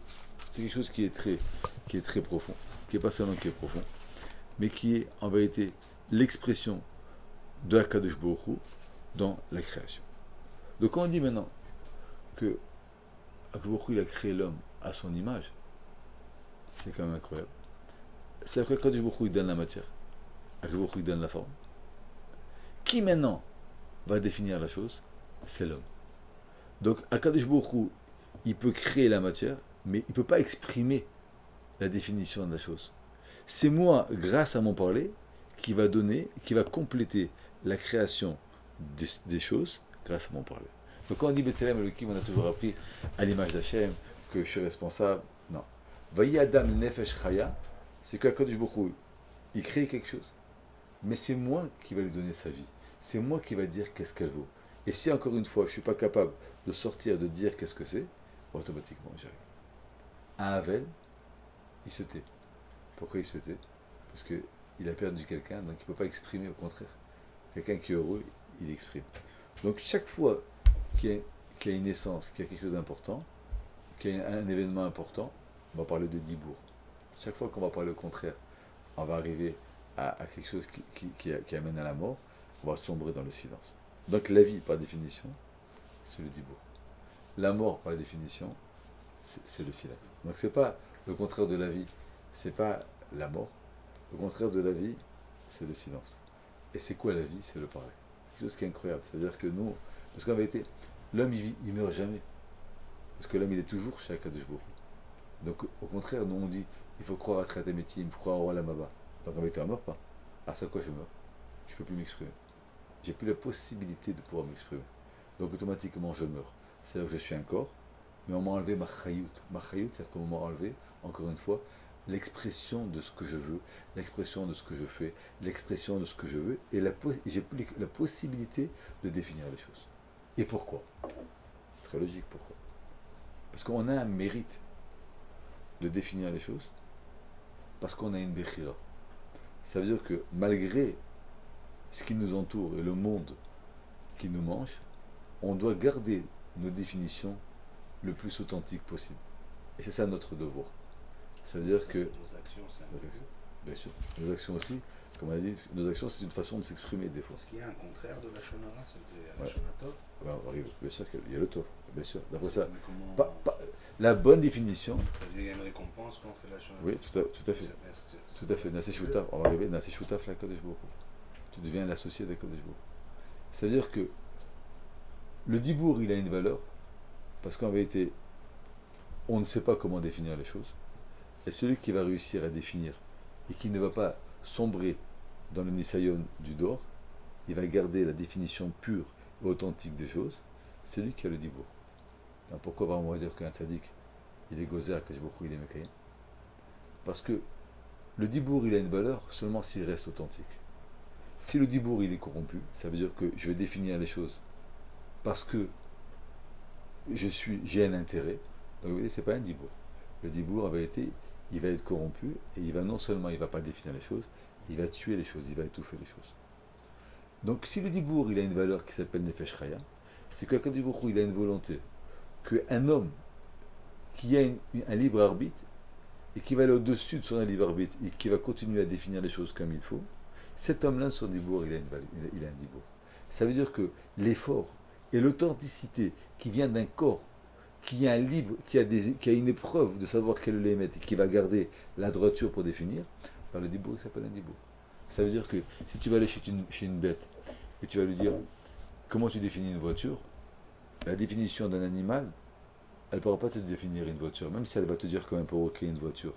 [SPEAKER 1] c'est quelque chose qui est très profond, qui n'est pas seulement qui est profond, mais qui est en vérité l'expression de Akadosh Baruch Hu dans la création. Donc quand on dit maintenant que Akadosh Baruch Hu il a créé l'homme à son image, c'est quand même incroyable. C'est-à-dire qu'Akadosh Baruch Hu il donne la matière, Akadosh Baruch Hu il donne la forme. Qui maintenant va définir la chose? C'est l'homme. Donc Akadosh Baruch Hu, il peut créer la matière, mais il ne peut pas exprimer la définition de la chose. C'est moi, grâce à mon parler, qui va compléter la création des choses grâce à mon parler. Donc quand on dit Betselem Elohim, on a toujours appris à l'image d'Hachem que je suis responsable. Non. Vayi Adam Nefesh Chaya, c'est qu'Akadosh Baruch Hu, il crée quelque chose, mais c'est moi qui va lui donner sa vie. C'est moi qui va dire qu'est-ce qu'elle vaut. Et si encore une fois, je ne suis pas capable de sortir, de dire qu'est-ce que c'est, automatiquement j'arrive. À Havel, il se tait. Pourquoi il se tait? Parce qu'il a perdu quelqu'un, donc il ne peut pas exprimer, au contraire. Quelqu'un qui est heureux, il exprime. Donc chaque fois qu'il y a une naissance, qu'il y a quelque chose d'important, qu'il y a un événement important, on va parler de dibour. Chaque fois qu'on va parler au contraire, on va arriver à quelque chose qui amène à la mort, on va sombrer dans le silence. Donc la vie, par définition, c'est le dibour. La mort, par définition, c'est le silence. Donc c'est pas le contraire de la vie, c'est pas la mort. Le contraire de la vie, c'est le silence. Et c'est quoi la vie? C'est le parler. C'est quelque chose qui est incroyable. C'est-à-dire que nous, parce qu'en vérité, l'homme il meurt jamais. Parce que l'homme il est toujours chez Akadosh Baruch Hu. Donc au contraire, nous on dit, il faut croire à Tratameti, il faut croire au Olam Haba. Donc en vérité, on ne meurt pas. Ah, c'est à quoi je meurs? Je ne peux plus m'exprimer. J'ai plus la possibilité de pouvoir m'exprimer. Donc automatiquement je meurs. C'est-à-dire que je suis un corps, mais on m'a enlevé ma chayout. Ma chayout, c'est-à-dire qu'on m'a enlevé, encore une fois, l'expression de ce que je veux, l'expression de ce que je fais, l'expression de ce que je veux, et j'ai plus la possibilité de définir les choses. Et pourquoi? C'est très logique, pourquoi? Parce qu'on a un mérite. de définir les choses parce qu'on a une Bechira. Ça veut dire que malgré ce qui nous entoure et le monde qui nous mange, on doit garder nos définitions le plus authentiques possible. Et c'est ça notre devoir. Ça veut dire que...
[SPEAKER 2] Nos actions, c'est un devoir.
[SPEAKER 1] Bien sûr, nos actions aussi, comme on a dit, nos actions c'est une façon de s'exprimer des fois.
[SPEAKER 2] Est-ce qu'il y a un contraire de la Shonara, c'est la
[SPEAKER 1] Ouais.
[SPEAKER 2] Shonatov?
[SPEAKER 1] Ben, on arrive, bien sûr qu'il y a le tov, bien sûr. D'après ça,
[SPEAKER 2] Mais comment...
[SPEAKER 1] la bonne définition,
[SPEAKER 2] Il y a une récompense quand on fait la Shonara?
[SPEAKER 1] oui, tout à fait. Tout à fait. Nasi Shutaf, on va arriver, Nasi Shutaf la Kodesh Baruch Hu. Tu deviens l'associé de Kodesh Baruch Hu. C'est-à-dire que le dibour, il a une valeur, parce qu'en vérité, on ne sait pas comment définir les choses. Et celui qui va réussir à définir, et qui ne va pas sombrer dans le Nisayon du Dor, il va garder la définition pure et authentique des choses, c'est lui qui a le dibour. Alors pourquoi on va dire qu'un tzaddik, il est gozer, que il est mekayen? Parce que le dibour, il a une valeur seulement s'il reste authentique. Si le dibour, il est corrompu, ça veut dire que je vais définir les choses parce que j'ai un intérêt. Donc vous voyez, c'est pas un dibour. Le dibour, en vérité, il va être corrompu et il va non seulement, il va pas définir les choses, il va tuer les choses, il va étouffer les choses. Donc si le dibour, il a une valeur qui s'appelle Nefesh Chaya, c'est qu'un dibour, il a une volonté, qu'un homme qui a un libre arbitre et qui va aller au-dessus de son libre arbitre et qui va continuer à définir les choses comme il faut, cet homme-là, son dibour, il a un dibour. Ça veut dire que l'effort et l'authenticité qui vient d'un corps qui a un libre, qui a une épreuve de savoir quel est l'émettre et qui va garder la droiture pour définir, ben le dibour, il s'appelle un dibour. Ça veut dire que si tu vas aller chez une bête et tu vas lui dire comment tu définis une voiture, la définition d'un animal, elle ne pourra pas te définir une voiture, même si elle va te dire comment provoquer une voiture.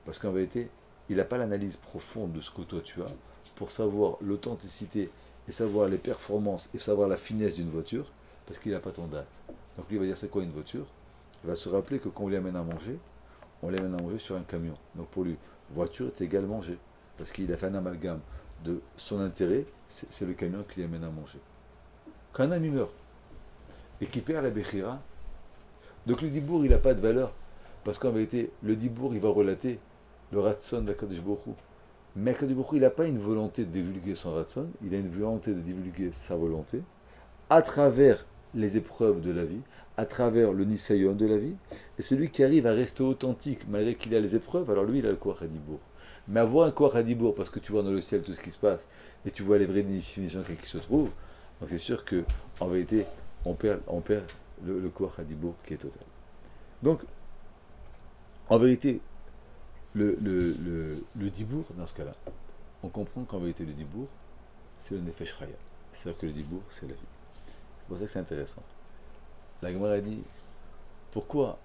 [SPEAKER 1] Parce qu'en vérité, il n'a pas l'analyse profonde de ce que toi tu as pour savoir l'authenticité et savoir les performances et savoir la finesse d'une voiture, parce qu'il n'a pas ton date. Donc lui il va dire c'est quoi une voiture? Il va se rappeler que quand on l'amène à manger, on l'amène à manger sur un camion. Donc pour lui, voiture est égale manger. Parce qu'il a fait un amalgame de son intérêt, c'est le camion qui l'amène à manger. Quand un homme meurt et qu'il perd la Bechira, donc le dibour il n'a pas de valeur. Parce qu'en vérité, le dibour il va relater le ratson d'Akadosh Baruch Hu. Mais Akadosh Baruch Hu, il n'a pas une volonté de divulguer son ratson, il a une volonté de divulguer sa volonté à travers les épreuves de la vie, à travers le nisayon de la vie. Et celui qui arrive à rester authentique malgré qu'il a les épreuves, alors lui il a le koach hadibour. Mais avoir un koach hadibour parce que tu vois dans le ciel tout ce qui se passe et tu vois les vraies définitions qui se trouvent, donc c'est sûr que en vérité on perd le koach hadibour qui est total. Donc en vérité le dibour dans ce cas-là, on comprend qu'en vérité le dibour c'est le nefesh chaya. C'est-à-dire que le dibour c'est la vie. C'est pour ça que c'est intéressant. La Gemara dit pourquoi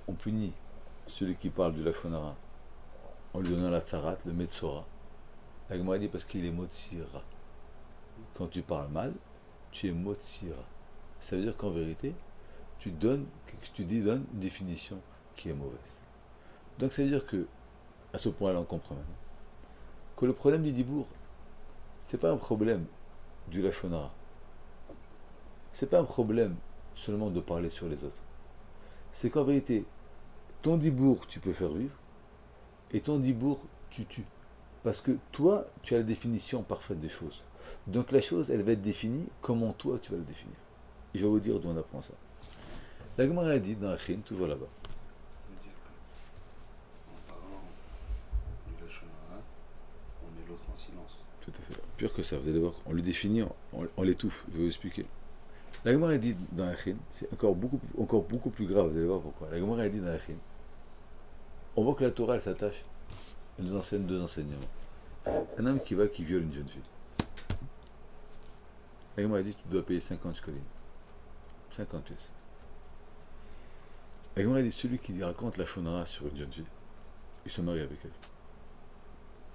[SPEAKER 1] on punit celui qui parle de la Shonara en lui donnant la tsarat, le metzora. La Gemara dit parce qu'il est motsira. Quand tu parles mal, tu es motsira. Ça veut dire qu'en vérité, tu donnes une définition qui est mauvaise. Donc ça veut dire que, à ce point-là, on comprend maintenant que le problème du dibour, c'est pas un problème du lachonara. C'est pas un problème seulement de parler sur les autres. C'est qu'en vérité, ton dibour, tu peux faire vivre, et ton dibour, tu tues. Parce que toi, tu as la définition parfaite des choses. Donc la chose, elle va être définie comment toi, tu vas la définir. Et je vais vous dire d'où on apprend ça. La Gemara a dit dans Achin, toujours là-bas.
[SPEAKER 2] Je veux dire qu'en parlant du Lashonara, on met l'autre en silence.
[SPEAKER 1] Tout à fait. Pire que ça, vous allez voir, on le définit, on l'étouffe. Je vais vous expliquer. La Gemara a dit dans Achin, c'est encore beaucoup plus grave, vous allez voir pourquoi. La Gemara a dit dans Achin, on voit que la Torah, elle s'attache. Elle nous enseigne deux enseignements. Un homme qui viole une jeune fille. La Gemara a dit, tu dois payer 50 shkolim. 50 pièces. La Gemara a dit, celui qui raconte la shonara sur une jeune fille, il se marie avec elle.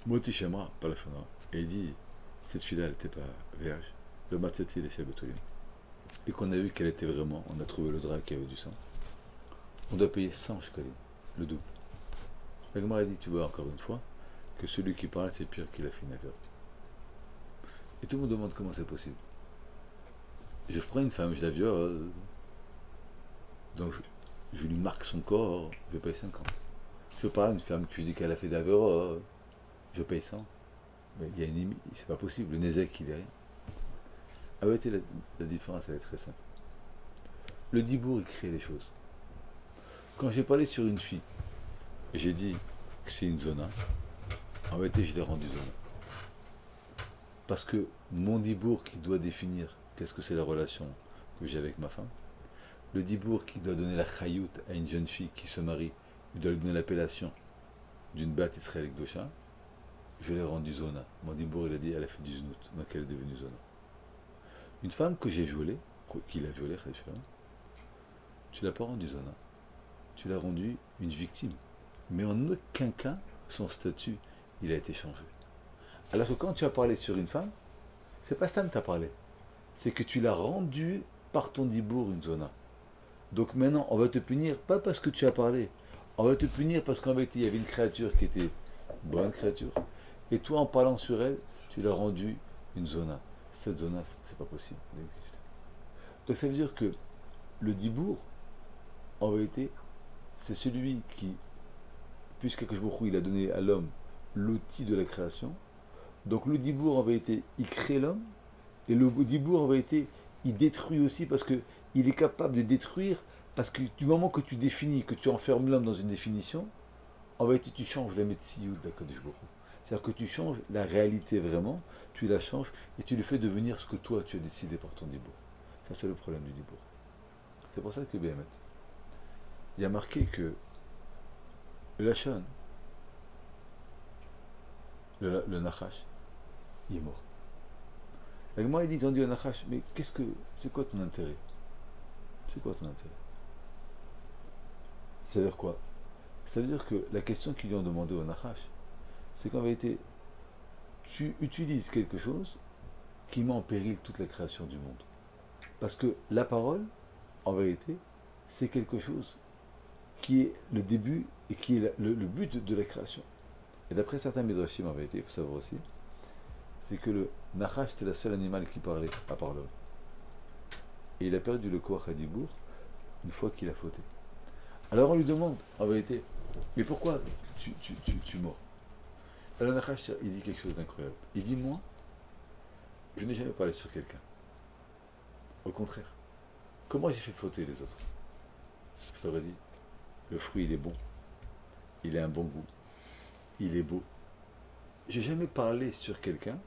[SPEAKER 1] Moti Shemra, pas la shonara. Et il dit, cette fille-là, elle n'était pas vierge. Le matzati, les Shabatolim. Et qu'on a vu qu'elle était vraiment, on a trouvé le drap qui avait du sang. On doit payer 100 shkolim, le double. La Gemara a dit, tu vois encore une fois, que celui qui parle, c'est pire qu'il a fait une affaire. Et tout le monde demande comment c'est possible. Je prends une femme, je la viole, donc je lui marque son corps, je paye 50. Je parle à une femme que je dis qu'elle a fait d'Avera, je paye 100. Mais il y a une limite, c'est pas possible, le Nézek qui est derrière. Ah ouais, la différence, elle est très simple. Le Dibour, il crée les choses. Quand j'ai parlé sur une fille, et j'ai dit que c'est une zona, en vérité, je l'ai rendu zona. Parce que mon Dibour qui doit définir qu'est-ce que c'est la relation que j'ai avec ma femme, le Dibour qui doit donner la chayout à une jeune fille qui se marie, il doit lui donner l'appellation d'une bat Israël Kdosha, je l'ai rendu zona. Mon Dibour, il a dit, elle a fait du znout, donc elle est devenue zona. Une femme que j'ai violée, qu'il a violée, tu l'as pas rendue zona. Tu l'as rendue une victime. Mais en aucun cas, son statut, il a été changé. Alors que quand tu as parlé sur une femme, c'est pas Stan que tu as parlé. C'est que tu l'as rendue par ton dibour une zona. Donc maintenant, on va te punir, pas parce que tu as parlé. On va te punir parce qu'en vérité, il y avait une créature qui était bonne créature. Et toi, en parlant sur elle, tu l'as rendue une zona. Cette zona, c'est pas possible d'exister. Donc ça veut dire que le dibour, en vérité, c'est celui qui, puisque il a donné à l'homme l'outil de la création, donc le dibour en vérité, il crée l'homme, et le dibour en vérité, il détruit aussi parce que il est capable de détruire, parce que du moment que tu définis, que tu enfermes l'homme dans une définition, en vérité tu changes la médecine de la Kodesh Baruch Hu. C'est-à-dire que tu changes la réalité vraiment, tu la changes et tu le fais devenir ce que toi tu as décidé par ton dibour. Ça c'est le problème du dibour. C'est pour ça que Béhémet, il y a marqué que le Lachon, le Nachash, il est mort. La Gemara ils ont dit au Nachash, mais c'est quoi ton intérêt? C'est quoi ton intérêt? Ça veut dire quoi? Ça veut dire que la question qu'ils lui ont demandé au Nachash, c'est qu'en vérité, tu utilises quelque chose qui met en péril toute la création du monde. Parce que la parole, en vérité, c'est quelque chose qui est le début et qui est le but de la création. Et d'après certains midrashim, en vérité, il faut savoir aussi, c'est que le Nachash était le seul animal qui parlait à part l'homme. Et il a perdu le koach hadibour une fois qu'il a fauté. Alors on lui demande, en vérité, mais pourquoi tu mords? Alors Nachash, il dit quelque chose d'incroyable. Il dit, moi, je n'ai jamais parlé sur quelqu'un. Au contraire. Comment j'ai fait fauter les autres? Je leur ai dit, le fruit il est bon, il a un bon goût, il est beau. J'ai jamais parlé sur quelqu'un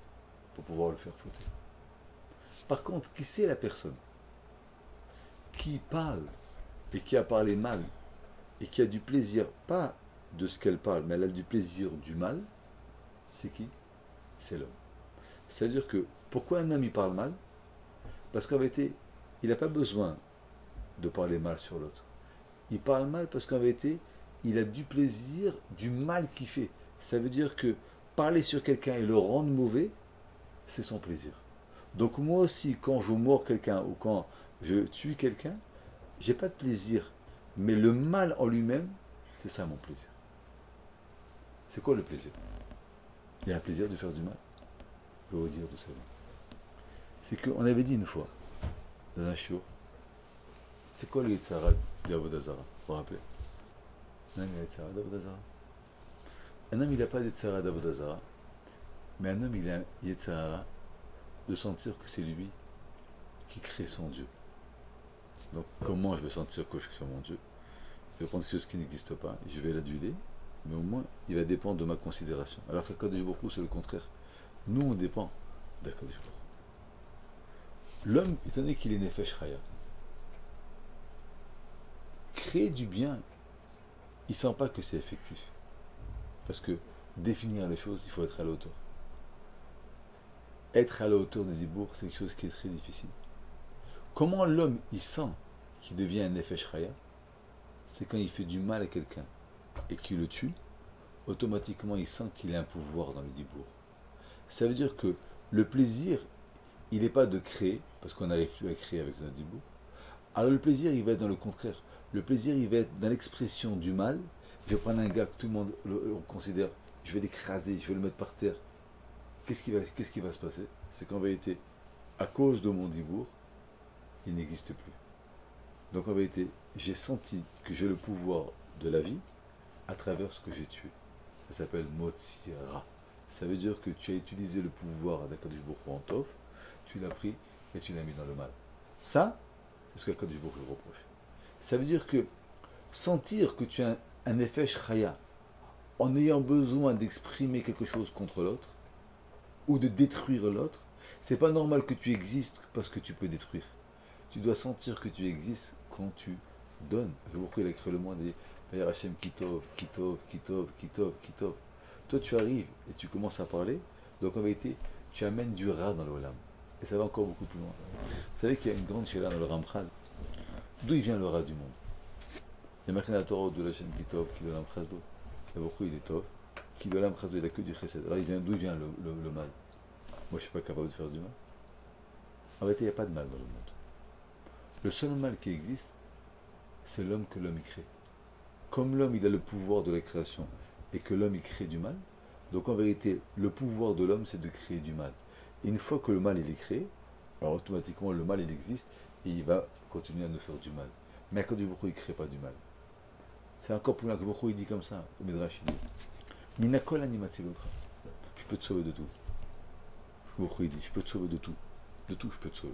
[SPEAKER 1] pour pouvoir le faire fauter. Par contre, qui c'est la personne qui parle et qui a parlé mal et qui a du plaisir, pas de ce qu'elle parle, mais elle a du plaisir du mal, c'est qui? C'est l'homme. C'est-à-dire que, pourquoi un homme il parle mal? Parce qu'en vérité, il n'a pas besoin de parler mal sur l'autre. Il parle mal parce qu'en vérité, il a du plaisir du mal qu'il fait. Ça veut dire que parler sur quelqu'un et le rendre mauvais, c'est son plaisir. Donc moi aussi, quand je mords quelqu'un ou quand je tue quelqu'un, j'ai pas de plaisir. Mais le mal en lui-même, c'est ça mon plaisir. C'est quoi le plaisir? Il y a un plaisir de faire du mal. Je vais vous dire tout ça. C'est qu'on avait dit une fois, dans un shiur, c'est quoi le Yetzara du Avodazara? Vous vous rappelez? Un homme, il a Yetzara d'Avodazara. Un homme, il n'a pas d'Yetzara d'Avodazara, mais un homme, il a un Yetzara de sentir que c'est lui qui crée son Dieu. Donc, comment je vais sentir que je crée mon Dieu? Je vais prendre quelque chose qui n'existe pas, je vais l'aduler, mais au moins, il va dépendre de ma considération. Alors que Kadosh Baruch Hu, c'est le contraire. Nous, on dépend d'Akadosh Baruch Hu. L'homme, étant donné qu'il est Nefesh Chaya, créer du bien, il ne sent pas que c'est effectif. Parce que définir les choses, il faut être à la hauteur. Être à la hauteur des dibours, c'est quelque chose qui est très difficile. Comment l'homme, il sent qu'il devient un Nefesh Chaya? C'est quand il fait du mal à quelqu'un et qu'il le tue, automatiquement il sent qu'il a un pouvoir dans le dibour. Ça veut dire que le plaisir, il n'est pas de créer, parce qu'on n'arrive plus à créer avec notre dibour. Alors le plaisir, il va être dans le contraire. Le plaisir, il va être dans l'expression du mal. Je vais prendre un gars que tout le monde considère, je vais l'écraser, je vais le mettre par terre. Qu'est-ce qui va se passer? C'est qu'en vérité, à cause de mon dibour, il n'existe plus. Donc en vérité, j'ai senti que j'ai le pouvoir de la vie à travers ce que j'ai tué. Ça s'appelle Motsira. Ça veut dire que tu as utilisé le pouvoir d'Akadosh Baruch Hu en Tov, tu l'as pris et tu l'as mis dans le mal. Ça, c'est ce qu'Akadosh Baruch Hu reproche. Ça veut dire que sentir que tu as un effet shraya en ayant besoin d'exprimer quelque chose contre l'autre ou de détruire l'autre, c'est pas normal que tu existes parce que tu peux détruire. Tu dois sentir que tu existes quand tu donnes. Pourquoi il a créé le monde et dit Hachem Kitov, Kitov, Kitov, Kitov, Kitov. Toi tu arrives et tu commences à parler, donc en vérité, tu amènes du Ra dans le Olam. Et ça va encore beaucoup plus loin. Vous savez qu'il y a une grande chéla dans le Ramchal. D'où il vient le Ra du monde? Il y a marqué dans la Torah de Hachem Kitov, qui de l'âme Chasdo. Et pourquoi il est Tov? Qui de l'âme Chasdo, il n'a que du Chesed. Alors d'où vient le mal? Moi je ne suis pas capable de faire du mal. En vérité, il n'y a pas de mal dans le monde. Le seul mal qui existe, c'est l'homme que l'homme crée. Comme l'homme il a le pouvoir de la création et que l'homme il crée du mal, donc en vérité, le pouvoir de l'homme c'est de créer du mal. Et une fois que le mal il est créé, alors automatiquement le mal il existe et il va continuer à nous faire du mal. Mais quand du Baruch Hu, il ne crée pas du mal. C'est encore plus loin que Baruch Hu, il dit comme ça, au Midrash il dit Minakol animatzi l'autre. Je peux te sauver de tout. Baruch Hu, il dit je peux te sauver de tout. De tout je peux te sauver.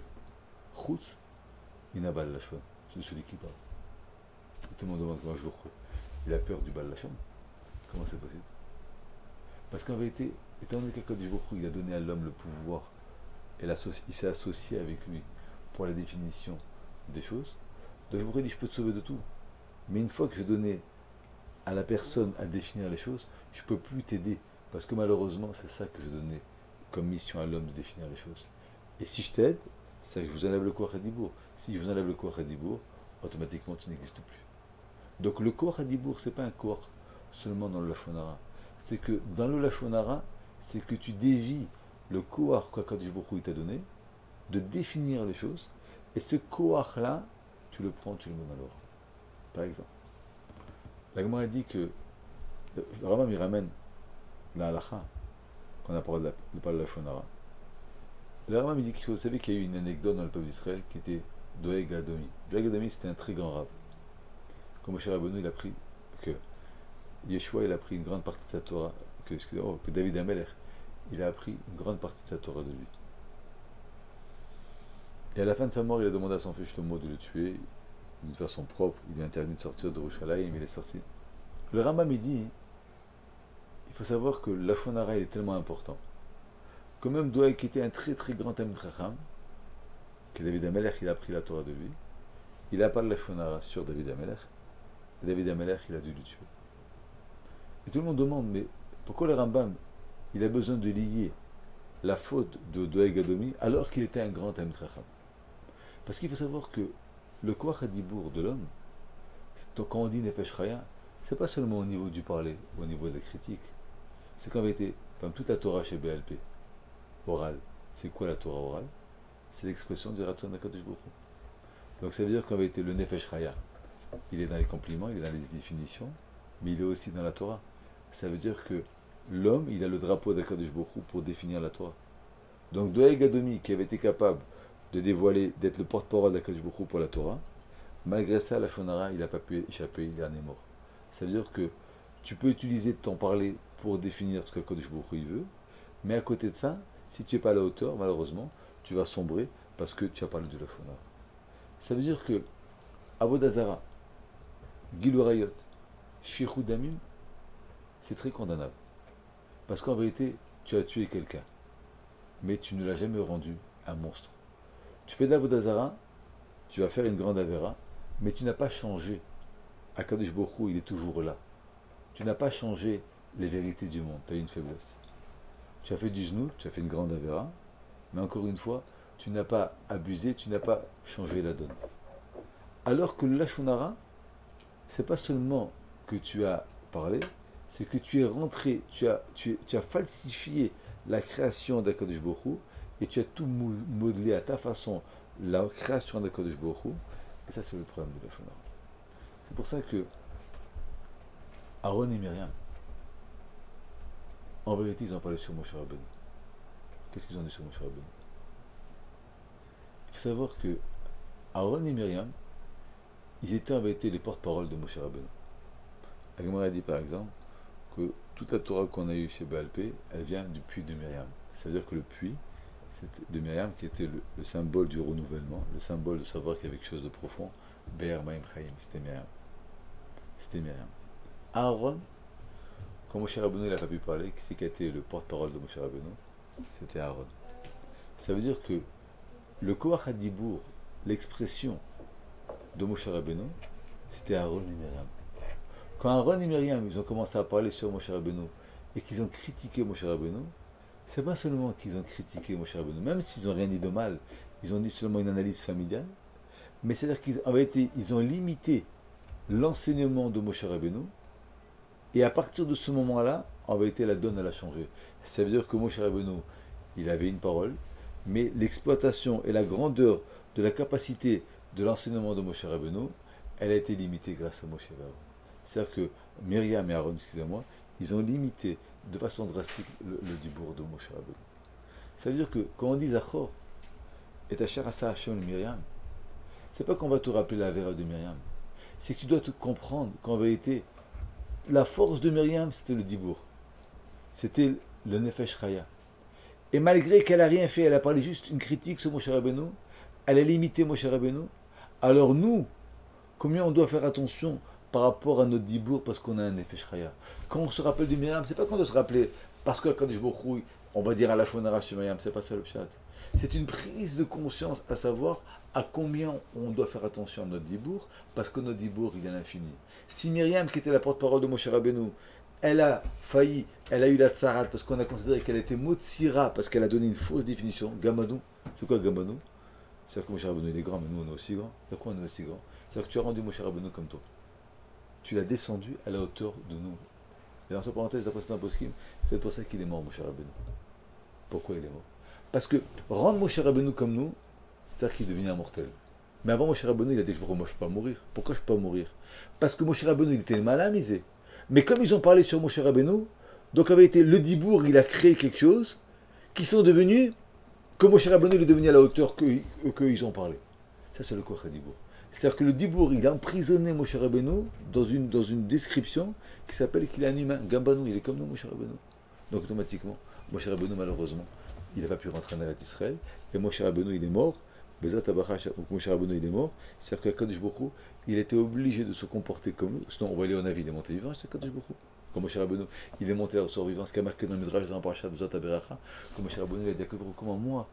[SPEAKER 1] Chutz Minabal Lachon. C'est de celui qui parle. Tout le monde demande comment je vous crois. Il a peur du Baal Lachon. Comment c'est possible? Parce qu'en vérité, étant donné qu'Akadosh Baruch Hu, il a donné à l'homme le pouvoir, et il s'est associé avec lui pour la définition des choses, donc Baruch Hu dit je peux te sauver de tout. Mais une fois que j'ai donné à la personne à définir les choses, je ne peux plus t'aider. Parce que malheureusement, c'est ça que j'ai donné comme mission à l'homme de définir les choses. Et si je t'aide, c'est que je vous enlève le Koach Hadibour. Si je vous enlève le Koach Hadibour, automatiquement tu n'existes plus. Donc le Koach Hadibour, ce n'est pas un Koach seulement dans le Lashon Hara. C'est que dans le Lashon Hara, c'est que tu dévies le Koach qu'Akadosh Baruch Hu t'a donné, de définir les choses, et ce Koach-là, tu le prends, tu le mets dans l'or. Par exemple, la Gemara dit que le Rambam il ramène la halakha, qu'on a parlé de la Lashon Hara. Le Rambam dit qu'il vous savez qu'il y a eu une anecdote dans le peuple d'Israël qui était Doeg Adomi. Doeg Adomi c'était un très grand rave. Comme Moshe Rabbeinu il a pris que Yeshua il a pris une grande partie de sa Torah, que David Amelech il a appris une grande partie de sa Torah de lui. Et à la fin de sa mort, il a demandé à son fils Shlomo de le tuer d'une façon propre. Il lui a interdit de sortir de Yerushalayim, il est sorti. Le Rambam il dit, il faut savoir que la Lashon Hara est tellement important que même Doeg qui était un très très grand Talmid Chacham, que David Amelech il a pris la Torah de lui, il n'a pas la Lashon Hara sur David Amelech, et David Amelech il a dû le tuer. Et tout le monde demande, mais pourquoi le Rambam il a besoin de lier la faute de Doeg Adomi alors qu'il était un grand Talmid Chacham? Parce qu'il faut savoir que le Koach Hadibour de l'homme, donc quand on dit Nefesh Chaya, c'est pas seulement au niveau du parler, au niveau de la critique. C'est qu'en vérité, comme toute la Torah chez BLP, orale, c'est quoi la Torah orale? C'est l'expression du Ratzon HaKadosh Baruch Hu. Donc ça veut dire qu'en vérité, le Nefesh Chaya, il est dans les compliments, il est dans les définitions, mais il est aussi dans la Torah. Ça veut dire que l'homme, il a le drapeau d'Akadosh Baruch Hu pour définir la Torah. Donc Doeg Adomi, qui avait été capable de dévoiler, d'être le porte-parole d'Akadosh Baruch Hu pour la Torah, malgré ça, la Lashon Hara, il n'a pas pu échapper, il en est mort. Ça veut dire que tu peux utiliser ton parler pour définir ce qu'Akadosh Baruch Hu veut, mais à côté de ça, si tu n'es pas à la hauteur, malheureusement, tu vas sombrer parce que tu as parlé de la Lashon Hara. Ça veut dire que Avodah Zara, Gilui Arayot, Shfichut Damim, c'est très condamnable. Parce qu'en vérité, tu as tué quelqu'un, mais tu ne l'as jamais rendu un monstre. Tu fais de l'Avodah Zara, tu vas faire une grande Avera, mais tu n'as pas changé. Akadosh Baruch Hu, il est toujours là. Tu n'as pas changé les vérités du monde, tu as une faiblesse. Tu as fait du genou, tu as fait une grande Avera, mais encore une fois, tu n'as pas abusé, tu n'as pas changé la donne. Alors que le Lashon Hara, c'est pas seulement que tu as parlé, c'est que tu es rentré, tu as falsifié la création d'Akadosh Baruch Hu, et tu as tout modelé à ta façon la création d'Akadosh Baruch Hu, et ça c'est le problème de Lashon Hara. C'est pour ça que Aaron et Myriam, en vérité, ils ont parlé sur Moshe Rabbeinu. Qu'est-ce qu'ils ont dit sur Moshe Rabbeinu? Il faut savoir que Aaron et Myriam, ils étaient en vérité les porte-parole de Moshe Rabbeinu. Agmara dit par exemple que toute la Torah qu'on a eue chez Baal Pé, elle vient du puits de Myriam. Ça veut dire que le puits de Myriam, qui était le symbole du renouvellement, le symbole de savoir qu'il y avait quelque chose de profond, Be'er Maim Chaim, c'était Myriam. C'était Myriam. Aaron, quand Moshe Rabbeinu n'a pas pu parler, qui c'est qui a été le porte-parole de Moshe Rabbeinu? C'était Aaron. Ça veut dire que le Koach HaDibour, l'expression de Moshe Rabbeinu, c'était Aaron et Myriam. Quand Aaron et Myriam ils ont commencé à parler sur Moshe Rabbeinu et qu'ils ont critiqué Moshe Rabbeinu, c'est pas seulement qu'ils ont critiqué Moshe Rabbeinu, même s'ils n'ont rien dit de mal, ils ont dit seulement une analyse familiale, mais c'est-à-dire qu'en vérité, ils ont limité l'enseignement de Moshe Rabbeinu, et à partir de ce moment-là, en vérité, la donne elle a changé. Ça veut dire que Moshe Rabbeinu, il avait une parole, mais l'exploitation et la grandeur de la capacité de l'enseignement de Moshe Rabbeinu, elle a été limitée grâce à Moshe Rabbeinu. C'est-à-dire que Myriam et Aaron, excusez-moi, ils ont limité de façon drastique le dibour de Moshe Rabbeinu. Ça veut dire que quand on dit Zachor, et ta chère Asa Hashem Myriam, c'est pas qu'on va te rappeler la vera de Myriam, c'est que tu dois tout comprendre qu'en vérité, la force de Myriam, c'était le dibour. C'était le Nefesh Chaya. Et malgré qu'elle n'a rien fait, elle a parlé juste une critique sur Moshe Rabbeinu, elle a limité Moshe Rabbeinu. Alors nous, combien on doit faire attention par rapport à notre dibour parce qu'on a un Nefesh Chaya. Quand on se rappelle de Myriam, c'est pas qu'on doit se rappeler parce que quand je me on va dire à la Shonara sur Myriam, c'est pas ça le pshat. C'est une prise de conscience à savoir à combien on doit faire attention à notre dibour parce que notre dibour il est à l'infini. Si Myriam, qui était la porte-parole de Moshe Rabbeinu, elle a failli, elle a eu la tsarat parce qu'on a considéré qu'elle était Motsira parce qu'elle a donné une fausse définition. Gamanou, c'est quoi Gamanou? C'est-à-dire que Moshe Rabbeinu il est grand, mais nous on est aussi grand. Pourquoi on est aussi grand? C'est-à-dire que tu as rendu Moshe Rabbeinu comme toi. Tu l'as descendu à la hauteur de nous. Et dans cette parenthèse, d'après un poskim, c'est pour ça qu'il est mort, Moshe Rabbeinu. Pourquoi il est mort? Parce que rendre Moshe Rabbeinu comme nous, c'est-à-dire qu'il devient immortel. Mais avant Moshe Rabbeinu, il a dit moi je ne peux pas mourir. Pourquoi je ne peux pas mourir? Parce que Moshe Rabbeinu, il était malamisé. Mais comme ils ont parlé sur Moshe Rabbeinu, donc avait été le Dibour, il a créé quelque chose qui sont devenus, que Moshe Rabbeinu il est devenu à la hauteur qu'ils ont parlé. Ça, c'est le Koach Dibour. C'est-à-dire que le Dibour, il a emprisonné Moshe Rabbeinu dans une description qui s'appelle qu'il est un humain. Gambanou, il est comme nous, Moshe Rabbeinu. Donc automatiquement, Moshe Rabbeinu, malheureusement, il n'a pas pu rentrer en Eretz Israël. Et Moshe Rabbeinu, il est mort. Bezat Abachash, donc Moshe Rabbeinu, il est mort. C'est-à-dire qu'Akadosh Baruch Hu, il était obligé de se comporter comme nous. Sinon, on va aller en avis, il est monté vivant, c'est Akadosh Baruch Hu. Quand Moshe Rabbeinu, il est monté au sort vivant, ce qui a marqué dans le Midrash, dans le Parashat de Zot Aberacha, quand Moshe Rabbeinu, il a dit à Akadosh Baruch Hu, comment moi,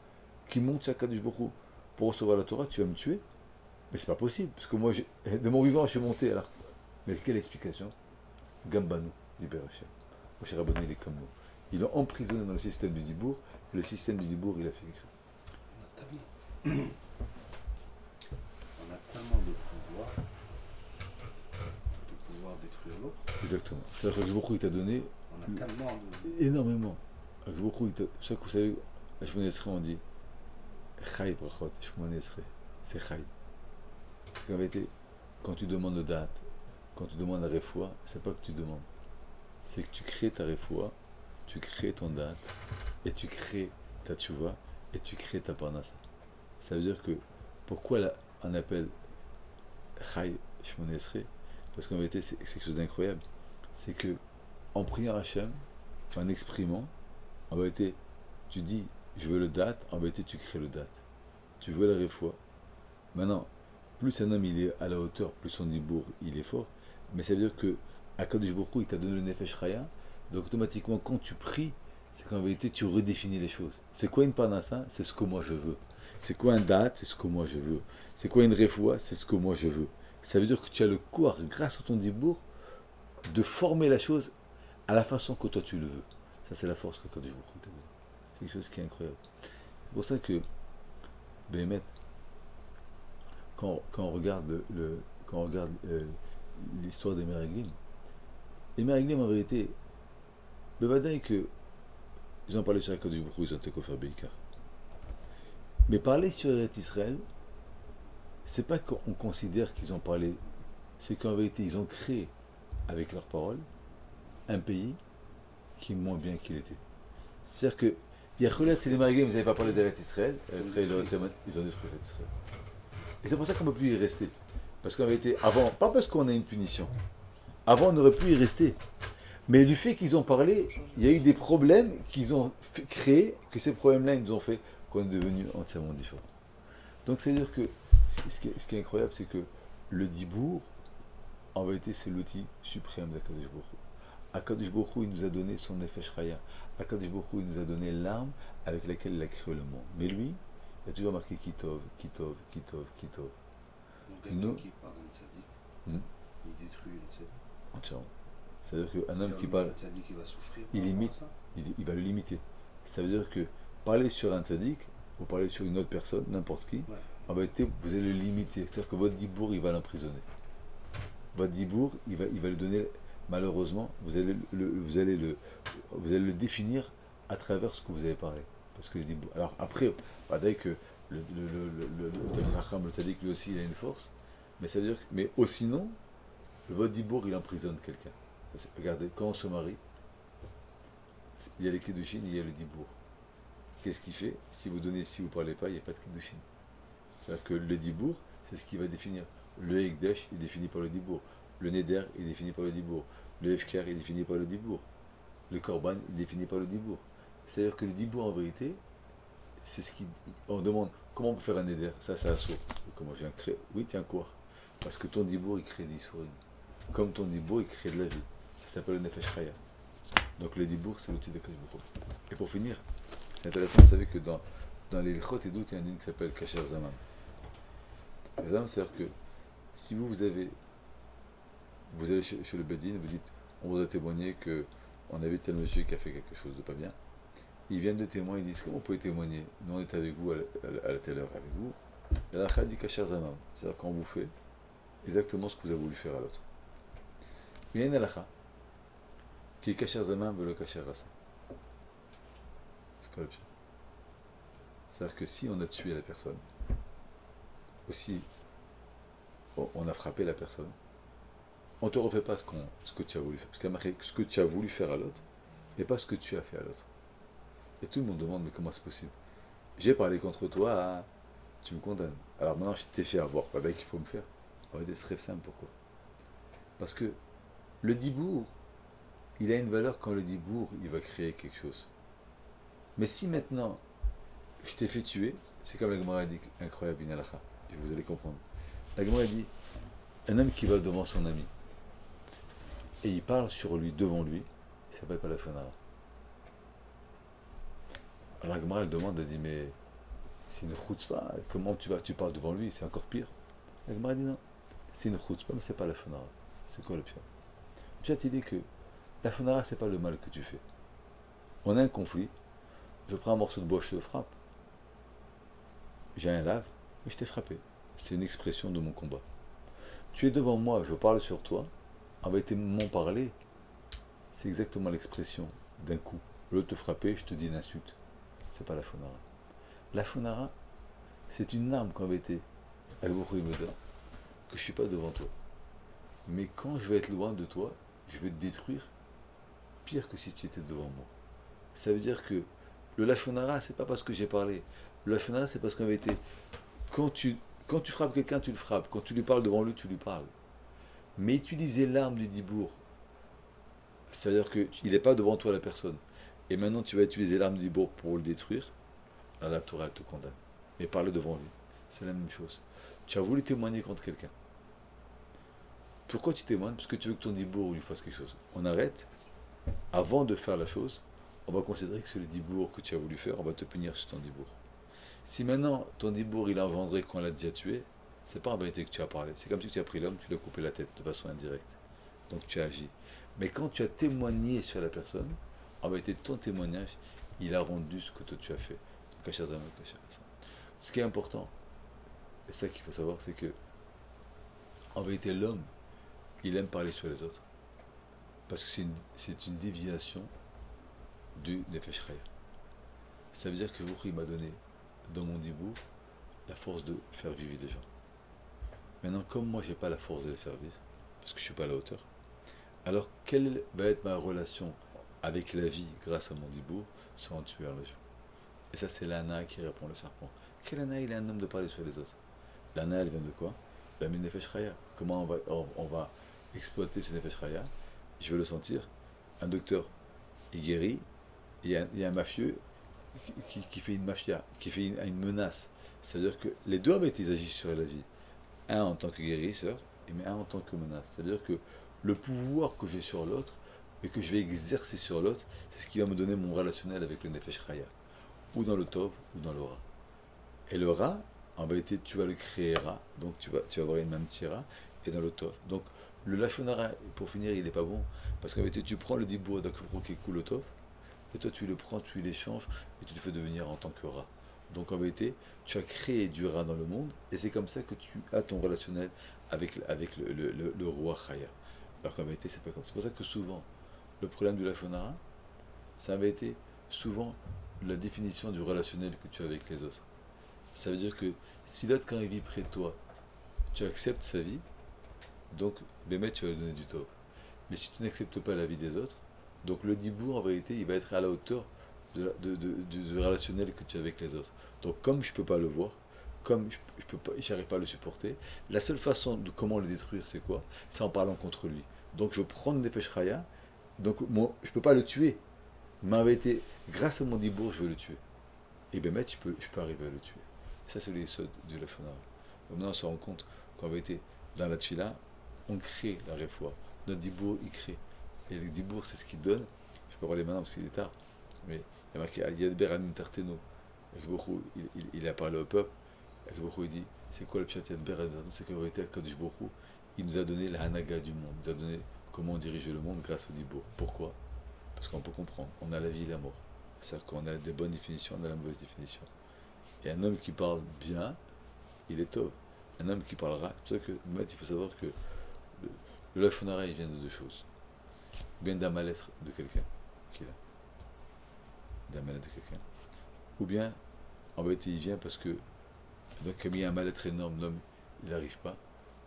[SPEAKER 1] qui monte chez Akadosh Baruch Hu pour recevoir la Torah, tu vas me tuer? Mais c'est pas possible, parce que moi, de mon vivant, je suis monté. Alors, mais quelle explication? Gambanou, dit Berachem. Moshe Rabbeinu, il est comme nous. Ils l'ont emprisonné dans le système du Dibour, et le système du Dibour, il a fait quelque chose.
[SPEAKER 2] On a tellement de pouvoir détruire l'autre.
[SPEAKER 1] Exactement. C'est-à-dire que beaucoup il t'a donné.
[SPEAKER 2] On a tellement de.
[SPEAKER 1] Énormément. Beaucoup, chaque vous savez, à Shemon Esrei, on dit Chai Brachot, Shemon Esrei. C'est Chai. C'est qu'en vérité, quand tu demandes le date, quand tu demandes la refoua, c'est pas que tu demandes. C'est que tu crées ta refoua, tu crées ton date, et tu crées ta tchouva, et tu crées ta parnassa. Ça veut dire que, pourquoi on appelle Chai Shemon Esrei? Parce qu'en vérité, c'est quelque chose d'incroyable. C'est que, en priant Hachem, en exprimant, en vérité, tu dis, je veux le date, en vérité, tu crées le date. Tu veux la refoua. Maintenant, plus un homme il est à la hauteur, plus son dibour il est fort. Mais ça veut dire que Akadosh Baruch Hu, il t'a donné le Nefesh Chaya. Donc automatiquement, quand tu pries, c'est qu'en vérité, tu redéfinis les choses. C'est quoi une parnassa? C'est ce que moi je veux. C'est quoi un date? C'est ce que moi je veux. C'est quoi une refoua? C'est ce que moi je veux. Ça veut dire que tu as le corps, grâce à ton dibour, de former la chose à la façon que toi tu le veux. Ça, c'est la force que Akadosh Baruch Hu t'a donnée. C'est quelque chose qui est incroyable. C'est pour ça que, Béhémet, quand on regarde l'histoire des Meraglim, les Meraglim en vérité, le Vadaï que ils ont parlé sur Akadosh Baruch Hu, ils ont été faire Beikar. Mais parler sur Eretz Israël, c'est pas qu'on considère qu'ils ont parlé, c'est qu'en vérité ils ont créé avec leurs paroles un pays qui est moins bien qu'il était. C'est-à-dire que Yacholet, c'est les Meraglim, ils n'avaient pas parlé d'Eretz Israël, ils ont détruit Eretz Israël. Et c'est pour ça qu'on ne peut plus y rester. Parce qu'en vérité, avant, pas parce qu'on a une punition, avant on aurait pu y rester. Mais du fait qu'ils ont parlé, il y a eu des problèmes qu'ils ont créés, que ces problèmes-là, ils nous ont fait qu'on est devenu entièrement différents. Donc c'est-à-dire que ce qui est incroyable, c'est que le dibour, en vérité, c'est l'outil suprême d'Akadosh Baruch Hu. Akadosh Baruch Hu, il nous a donné son Nefesh Chaya. Akadosh Baruch Hu, il nous a donné l'arme avec laquelle il a créé le monde. Mais lui, il a toujours marqué Kitov, Kitov, Kitov, Kitov.
[SPEAKER 2] Donc quelqu'un qui parle d'un tzaddik, il détruit le tzaddik.
[SPEAKER 1] Entièrement. C'est-à-dire qu'un homme qui parle,
[SPEAKER 2] le tzaddik, il va souffrir.
[SPEAKER 1] il limite, il va le limiter. Ça veut dire que parler sur un tzaddik, ou parler sur une autre personne, n'importe qui, en vérité, vous allez le limiter. C'est-à-dire que votre dibour, il va l'emprisonner. Votre dibour, il va le donner, malheureusement, vous allez le définir à travers ce que vous avez parlé. Parce que le dibour, alors après, dès que le tzaddik, lui aussi, il a une force, mais ça veut dire que, mais au sinon, votre dibour, il emprisonne quelqu'un. Regardez, quand on se marie, il y a les kiddushin, il y a le dibour. Qu'est-ce qu'il fait? Si vous ne parlez pas, il n'y a pas de kiddushin. C'est-à-dire que le dibour, c'est ce qui va définir. Le Ekdesh est défini par le dibour. Le Neder est défini par le dibour. Le Efker est défini par le dibour. Le Korban est défini par le dibour. C'est-à-dire que le dibour, en vérité, c'est ce qui. On demande comment on peut faire un Neder. Ça, c'est un saut. Comment j'ai un crée. Oui, tiens, quoi? Parce que ton dibour, il crée des souris. Comme ton dibour, il crée de la vie. Ça s'appelle le Nefesh Chaya. Donc le dibour, c'est l'outil de Kajbourou. Et pour finir, c'est intéressant, vous savez que dans les Lchot et d'autres, il y a un ligne qui s'appelle Kasher Zaman. Kasher Zaman, c'est-à-dire que si vous allez chez le Bedin, vous dites, on vous a témoigné qu'on a vu tel monsieur qui a fait quelque chose de pas bien. Ils viennent de témoins, ils disent, comment vous pouvez témoigner? Nous on est avec vous à la telle heure avec vous. Et la dit Kasher Zaman, c'est-à-dire qu'on vous fait exactement ce que vous avez voulu faire à l'autre. Mais il y a une halakha qui est Kasher Zaman, le Kasher Rasa. C'est quoi le pire? C'est-à-dire que si on a tué la personne, aussi on a frappé la personne, on ne te refait pas ce que tu as voulu faire. Parce qu'il y a marqué ce que tu as voulu faire à l'autre, et pas ce que tu as fait à l'autre. Et tout le monde demande, mais comment c'est possible? J'ai parlé contre toi, tu me condamnes. Alors maintenant, je t'ai fait avoir. Pas qu'il faut me faire. On va dire, c'est très simple, pourquoi? Parce que le dibour, il a une valeur quand le dibour, il va créer quelque chose. Mais si maintenant, je t'ai fait tuer, c'est comme la Gemara dit, incroyable, une halakha, et vous allez comprendre. La Gemara dit, un homme qui va devant son ami, et il parle sur lui, devant lui, il s'appelle pas la Fanara. Alors la Gemara, elle demande, elle dit, mais c'est une chutzpah, comment tu parles devant lui, c'est encore pire. La Gemara dit non, c'est une chutzpah, mais c'est pas la Fanara. C'est quoi le pire? Le pire, il dit que la Fanara, c'est pas le mal que tu fais. On a un conflit, je prends un morceau de bois, je te frappe. J'ai un lave, mais je t'ai frappé. C'est une expression de mon combat. Tu es devant moi, je parle sur toi. En vérité, mon parler, c'est exactement l'expression d'un coup. Je veux te frapper, je te dis une insulte. C'est pas la Fonara. La Fonara, c'est une arme qu'en vérité, Agbourou me donne, que je suis pas devant toi. Mais quand je vais être loin de toi, je vais te détruire pire que si tu étais devant moi. Ça veut dire que le Lachonara, c'est pas parce que j'ai parlé. Le Lachonara, c'est parce qu'en vérité, quand tu frappes quelqu'un, tu le frappes. Quand tu lui parles devant lui, tu lui parles. Mais utiliser l'arme du dibour, c'est-à-dire qu'il n'est pas devant toi la personne. Et maintenant, tu vas utiliser l'arme du dibour pour le détruire. Alors la Torah, elle te condamne. Mais parler devant lui, c'est la même chose. Tu as voulu témoigner contre quelqu'un. Pourquoi tu témoignes? Parce que tu veux que ton dibour lui fasse quelque chose. On arrête. Avant de faire la chose, on va considérer que c'est le dibour que tu as voulu faire, on va te punir sur ton dibour. Si maintenant ton dibour il a engendré qu'on l'a déjà tué, c'est pas en vérité que tu as parlé. C'est comme si tu as pris l'homme, tu lui as coupé la tête de façon indirecte. Donc tu as agi. Mais quand tu as témoigné sur la personne, en vérité ton témoignage, il a rendu ce que toi tu as fait. Ce qui est important, et ça qu'il faut savoir, c'est que en vérité l'homme, il aime parler sur les autres. Parce que c'est une déviation du Nefesh Chaya. Ça veut dire que vous, il m'a donné, dans mon dibour, la force de faire vivre les gens. Maintenant, comme moi, je n'ai pas la force de les faire vivre, parce que je ne suis pas à la hauteur, alors quelle va être ma relation avec la vie grâce à mon dibour sans en tuer un jour? Et ça, c'est l'ana qui répond le serpent. Quel ana? Il est un homme de parler sur les autres. L'ana, elle vient de quoi? la Nefesh Chaya. Comment on va exploiter ce Nefesh Chaya? Je vais le sentir. Un docteur, il guérit, il y a un mafieux qui fait une mafia, qui fait une menace. C'est-à-dire que les deux en fait, ils agissent sur la vie. Un en tant que guérisseur, mais un en tant que menace. C'est-à-dire que le pouvoir que j'ai sur l'autre et que je vais exercer sur l'autre, c'est ce qui va me donner mon relationnel avec le Nefesh Chaya. Ou dans le Tov, ou dans le Ra. Et le Ra, en vérité, tu vas le créer Ra, donc tu vas avoir une même tira, et dans le Tov. Donc le Lachonara, pour finir, il n'est pas bon, parce qu'en vérité, tu prends le Dibour d'Akshuro qui est cool le Tov, et toi tu le prends, tu l'échanges, et tu te fais devenir en tant que Ra. Donc en vérité, tu as créé du Ra dans le monde, et c'est comme ça que tu as ton relationnel avec le roi Chaya. Alors qu'en vérité, c'est pas comme ça. C'est pour ça que souvent, le problème du Lachonara, ça avait été souvent la définition du relationnel que tu as avec les autres. Ça veut dire que si l'autre, quand il vit près de toi, tu acceptes sa vie, donc, Bémet, tu vas lui donner du tort. Mais si tu n'acceptes pas la vie des autres, donc le dibour, en vérité, il va être à la hauteur du relationnel que tu as avec les autres. Donc, comme je ne peux pas le voir, comme je peux pas, j'arrive pas à le supporter, la seule façon de comment le détruire, c'est quoi? C'est en parlant contre lui. Donc, je prends le Nefesh Chaya, donc moi, je ne peux pas le tuer. Mais en vérité, grâce à mon dibour, je vais le tuer. Et Bémet, je peux arriver à le tuer. Ça, c'est les sods du Lachonara. Maintenant, on se rend compte qu'en vérité, dans la tfila, on crée la réfoua. Notre dibour, il crée. Et le dibour, c'est ce qui donne. Je peux parler maintenant parce qu'il est tard. Mais il y a marqué Yad Beranim Tarteno. Il a parlé au peuple. Il dit c'est quoi le pshat Yad Beranim Tarteno? C'est qu'en vérité, Kadosh Baruch il nous a donné la hanaga du monde. Il nous a donné comment diriger le monde grâce au dibour. Pourquoi? Parce qu'on peut comprendre. On a la vie et la mort. C'est-à-dire qu'on a des bonnes définitions, on a la mauvaise définition. Et un homme qui parle bien, il est tov. Un homme qui parlera. C'est pour ça que, il faut savoir que le Lachonara, il vient de deux choses. Il vient d'un mal-être de quelqu'un qu'il a. D'un mal-être de quelqu'un. Ou bien, en vérité, il vient parce que, donc, comme il y a un mal-être énorme, l'homme, il n'arrive pas.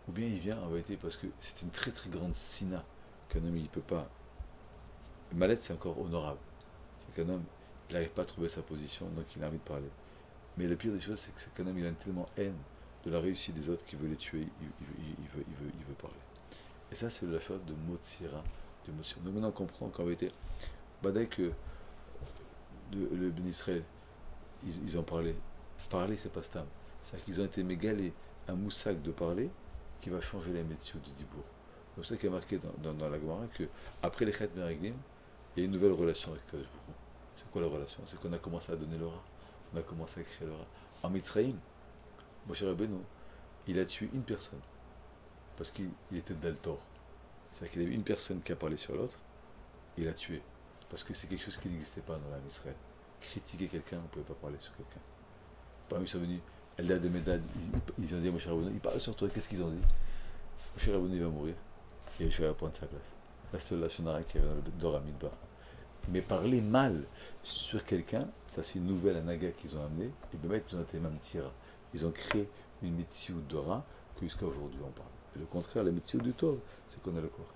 [SPEAKER 1] Ou bien, il vient, en vérité, parce que c'est une très très grande sina qu'un homme, il ne peut pas. Le mal-être, c'est encore honorable. C'est qu'un homme, il n'arrive pas à trouver sa position, donc il a envie de parler. Mais le pire des choses, c'est qu'un homme, il a tellement haine de la réussite des autres qu'il veut les tuer, il veut parler. Et ça, c'est la chose de Motsira, de Motsira. Donc maintenant, on comprend qu'en vérité, dès que le Ben Israël, ils ont parlé. Parler, c'est pas stable. C'est-à-dire qu'ils ont été mégalés un moussac de parler qui va changer les métiers du Dibour. C'est pour ça qu'il y a marqué dans la Gemara que après les Chet Meraglim, il y a une nouvelle relation avec Kadosh Baruch Hu. C'est quoi la relation? C'est qu'on a commencé à donner le Ra. On a commencé à écrire le Ra. En Mitzrayim, Moshe Rabbeinu, il a tué une personne parce qu'il était d'Altor. C'est-à-dire qu'il y avait une personne qui a parlé sur l'autre, il l'a tué. Parce que c'est quelque chose qui n'existait pas dans la Israël. Critiquer quelqu'un, on ne pouvait pas parler sur quelqu'un. Parmi ils sont venus, Eldad de Medad, ils ont dit à Moshe Rabbeinu, il parle sur toi, qu'est-ce qu'ils ont dit? Moshe Rabbeinu va mourir, et Yeshua va prendre sa place. Ça c'est le Lachonara qui avait dans le Dora Midbar. Mais parler mal sur quelqu'un, ça c'est une nouvelle anaga qu'ils ont amenée, et bien ils ont été même tira. Ils ont créé une Metsiout Dora que jusqu'à aujourd'hui on parle. Et le contraire, la Metsiout du Tov, c'est qu'on a le corps.